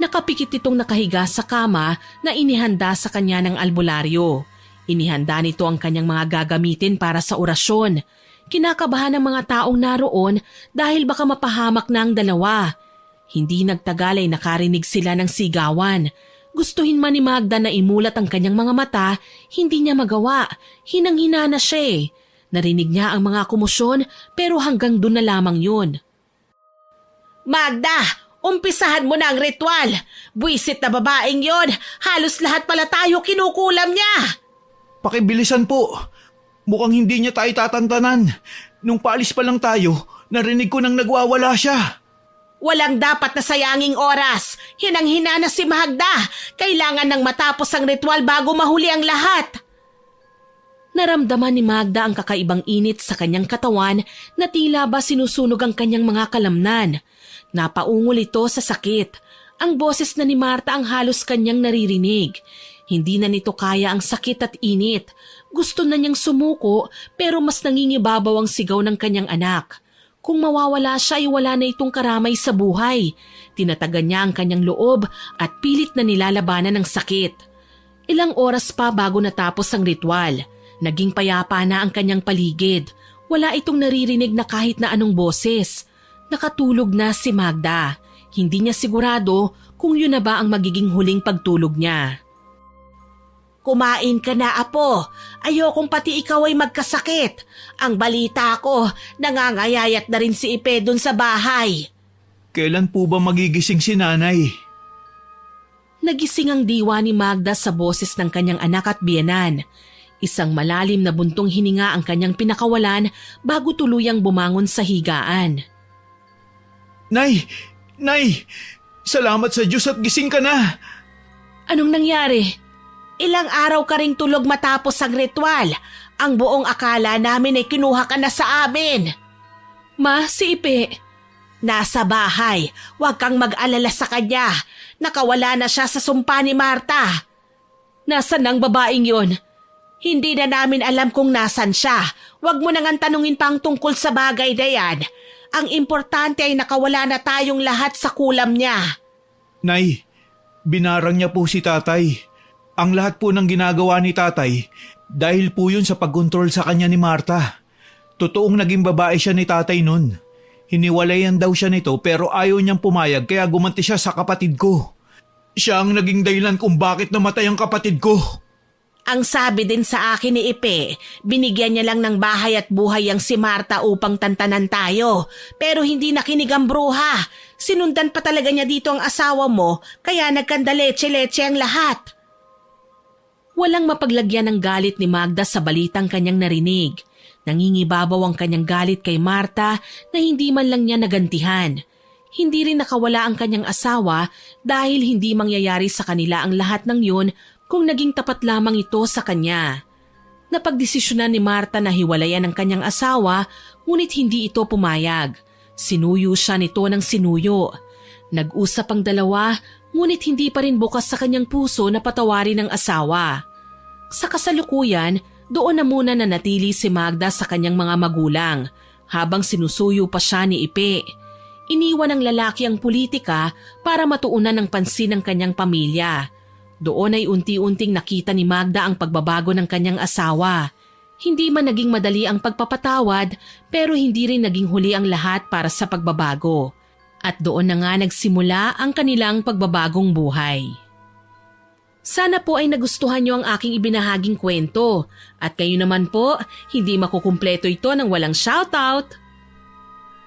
Nakapikit itong nakahiga sa kama na inihanda sa kanya ng albularyo. Inihanda nito ang kanyang mga gagamitin para sa orasyon. Kinakabahan ng mga taong naroon dahil baka mapahamak na ang dalawa. Hindi nagtagal ay nakarinig sila ng sigawan. Gustuhin man ni Magda na imulat ang kanyang mga mata, hindi niya magawa. Hinang-hina na siya eh. Narinig niya ang mga kumusyon pero hanggang doon na lamang yun. Magda, umpisahan mo na ang ritual. Buisit na babaeng yon. Halos lahat pala tayo kinukulam niya. Pakibilisan po. Mukhang hindi niya tayo tatantanan. Nung paalis pa lang tayo, narinig ko nang nagwawala siya. Walang dapat na sayanging oras. Hinang-hina na si Magda. Kailangan nang matapos ang ritual bago mahuli ang lahat. Naramdaman ni Magda ang kakaibang init sa kanyang katawan na tila ba sinusunog ang kanyang mga kalamnan. Napaungol ito sa sakit. Ang boses na ni Marta ang halos kanyang naririnig. Hindi na nito kaya ang sakit at init. Gusto na niyang sumuko pero mas nangingibabaw ang sigaw ng kanyang anak. Kung mawawala siya ay wala na itong karamay sa buhay. Tinatagan niya ang kanyang loob at pilit na nilalabanan ng sakit. Ilang oras pa bago natapos ang ritual. Naging payapa na ang kanyang paligid. Wala itong naririnig na kahit na anong boses. Nakatulog na si Magda. Hindi niya sigurado kung yun na ba ang magiging huling pagtulog niya. Kumain ka na, apo. Ayokong pati ikaw ay magkasakit. Ang balita ko, nangangayayat na rin si Ipe dun sa bahay. Kailan po ba magigising si nanay? Nagising ang diwa ni Magda sa boses ng kanyang anak at biyenan. Isang malalim na buntong hininga ang kanyang pinakawalan bago tuluyang bumangon sa higaan. Nay! Nay! Salamat sa Diyos at gising ka na! Anong nangyari? Ilang araw ka ring tulog matapos ang ritual. Ang buong akala namin ay kinuha ka na sa amin. Ma, si Ipe. Nasa bahay. Huwag kang mag-alala sa kanya. Nakawala na siya sa sumpa ni Marta. Nasaan ang babaeng yon? Hindi na namin alam kung nasan siya. Huwag mo nang tanungin pang tungkol sa bagay na yan. Ang importante ay nakawala na tayong lahat sa kulam niya. Nay, binarang niya po si tatay. Ang lahat po ng ginagawa ni tatay dahil po yun sa pagkontrol sa kanya ni Marta. Totoong naging babae siya ni tatay nun. Hiniwalayan daw siya nito pero ayaw niyang pumayag kaya gumanti siya sa kapatid ko. Siya ang naging dahilan kung bakit namatay ang kapatid ko. Ang sabi din sa akin ni Ipe, binigyan niya lang ng bahay at buhay ang si Marta upang tantanan tayo. Pero hindi nakinig ang bruha. Sinundan pa talaga niya dito ang asawa mo kaya nagkandaletse-letse ang lahat. Walang mapaglagyan ng galit ni Magda sa balitang kanyang narinig. Nangingibabaw ang kanyang galit kay Marta na hindi man lang niya nagantihan. Hindi rin nakawala ang kanyang asawa dahil hindi mangyayari sa kanila ang lahat ng yun kung naging tapat lamang ito sa kanya. Napagdesisyonan ni Marta na hiwalayan ang kanyang asawa ngunit hindi ito pumayag. Sinuyo siya nito ng sinuyo. Nag-usap ang dalawa ngunit hindi pa rin bukas sa kanyang puso na patawarin ang asawa. Sa kasalukuyan, doon na muna nanatili si Magda sa kanyang mga magulang habang sinusuyo pa siya ni Ipe. Iniwan ng lalaki ang politika para matuunan ng pansin ng kanyang pamilya. Doon ay unti-unting nakita ni Magda ang pagbabago ng kanyang asawa. Hindi man naging madali ang pagpapatawad pero hindi rin naging huli ang lahat para sa pagbabago. At doon na nga nagsimula ang kanilang pagbabagong buhay. Sana po ay nagustuhan niyo ang aking ibinahaging kwento. At kayo naman po, hindi makukumpleto ito ng walang shoutout.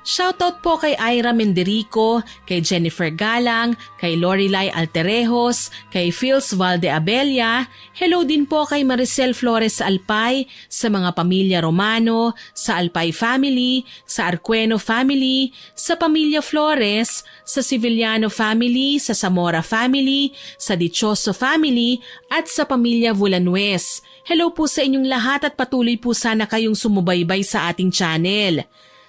Shoutout po kay Ira Menderico, kay Jennifer Galang, kay Lorelai Alterejos, kay Phils Valdeabella. Hello din po kay Maricel Flores Alpay, sa mga pamilya Romano, sa Alpay family, sa Arqueno family, sa pamilya Flores, sa Civiliano family, sa Zamora family, sa Dichoso family, at sa pamilya Vulanuez. Hello po sa inyong lahat at patuloy po sana kayong sumubaybay sa ating channel.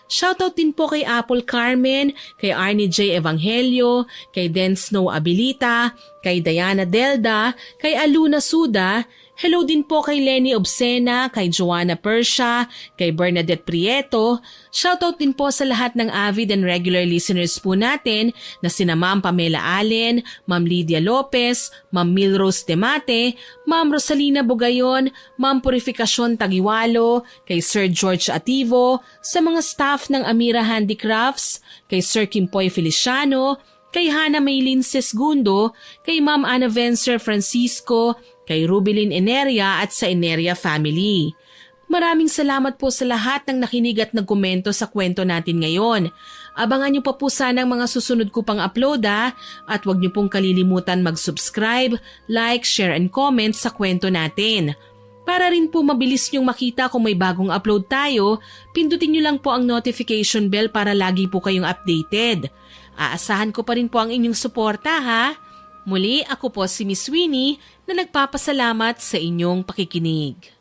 Shoutout din po kay Apple Carmen, kay Arnie J. Evangelio, kay Den Snow Abilita, kay Diana Delda, kay Aluna Suda. Hello din po kay Lenny Obsena, kay Joanna Persia, kay Bernadette Prieto. Shoutout din po sa lahat ng avid and regular listeners po natin na sina Ma'am Pamela Allen, Ma'am Lydia Lopez, Ma'am Milrose Temate, Ma'am Rosalina Bugayon, Ma'am Purificacion Tagiwalo, kay Sir George Ativo, sa mga staff ng Amira Handicrafts, kay Sir Kimpoy Feliciano, kay Hana Maylin Sesgundo, kay Ma'am Ana Vencer Francisco, kay Rubilin Eneria at sa Eneria family. Maraming salamat po sa lahat ng nakinig at nagkomento sa kwento natin ngayon. Abangan niyo pa po sana ang mga susunod ko pang upload at huwag niyo pong kalilimutan mag-subscribe, like, share and comment sa kwento natin. Para rin po mabilis niyong makita kung may bagong upload tayo, pindutin niyo lang po ang notification bell para lagi po kayong updated. Aasahan ko pa rin po ang inyong suporta ha. Muli, ako po si Miss Winnie na nagpapasalamat sa inyong pakikinig.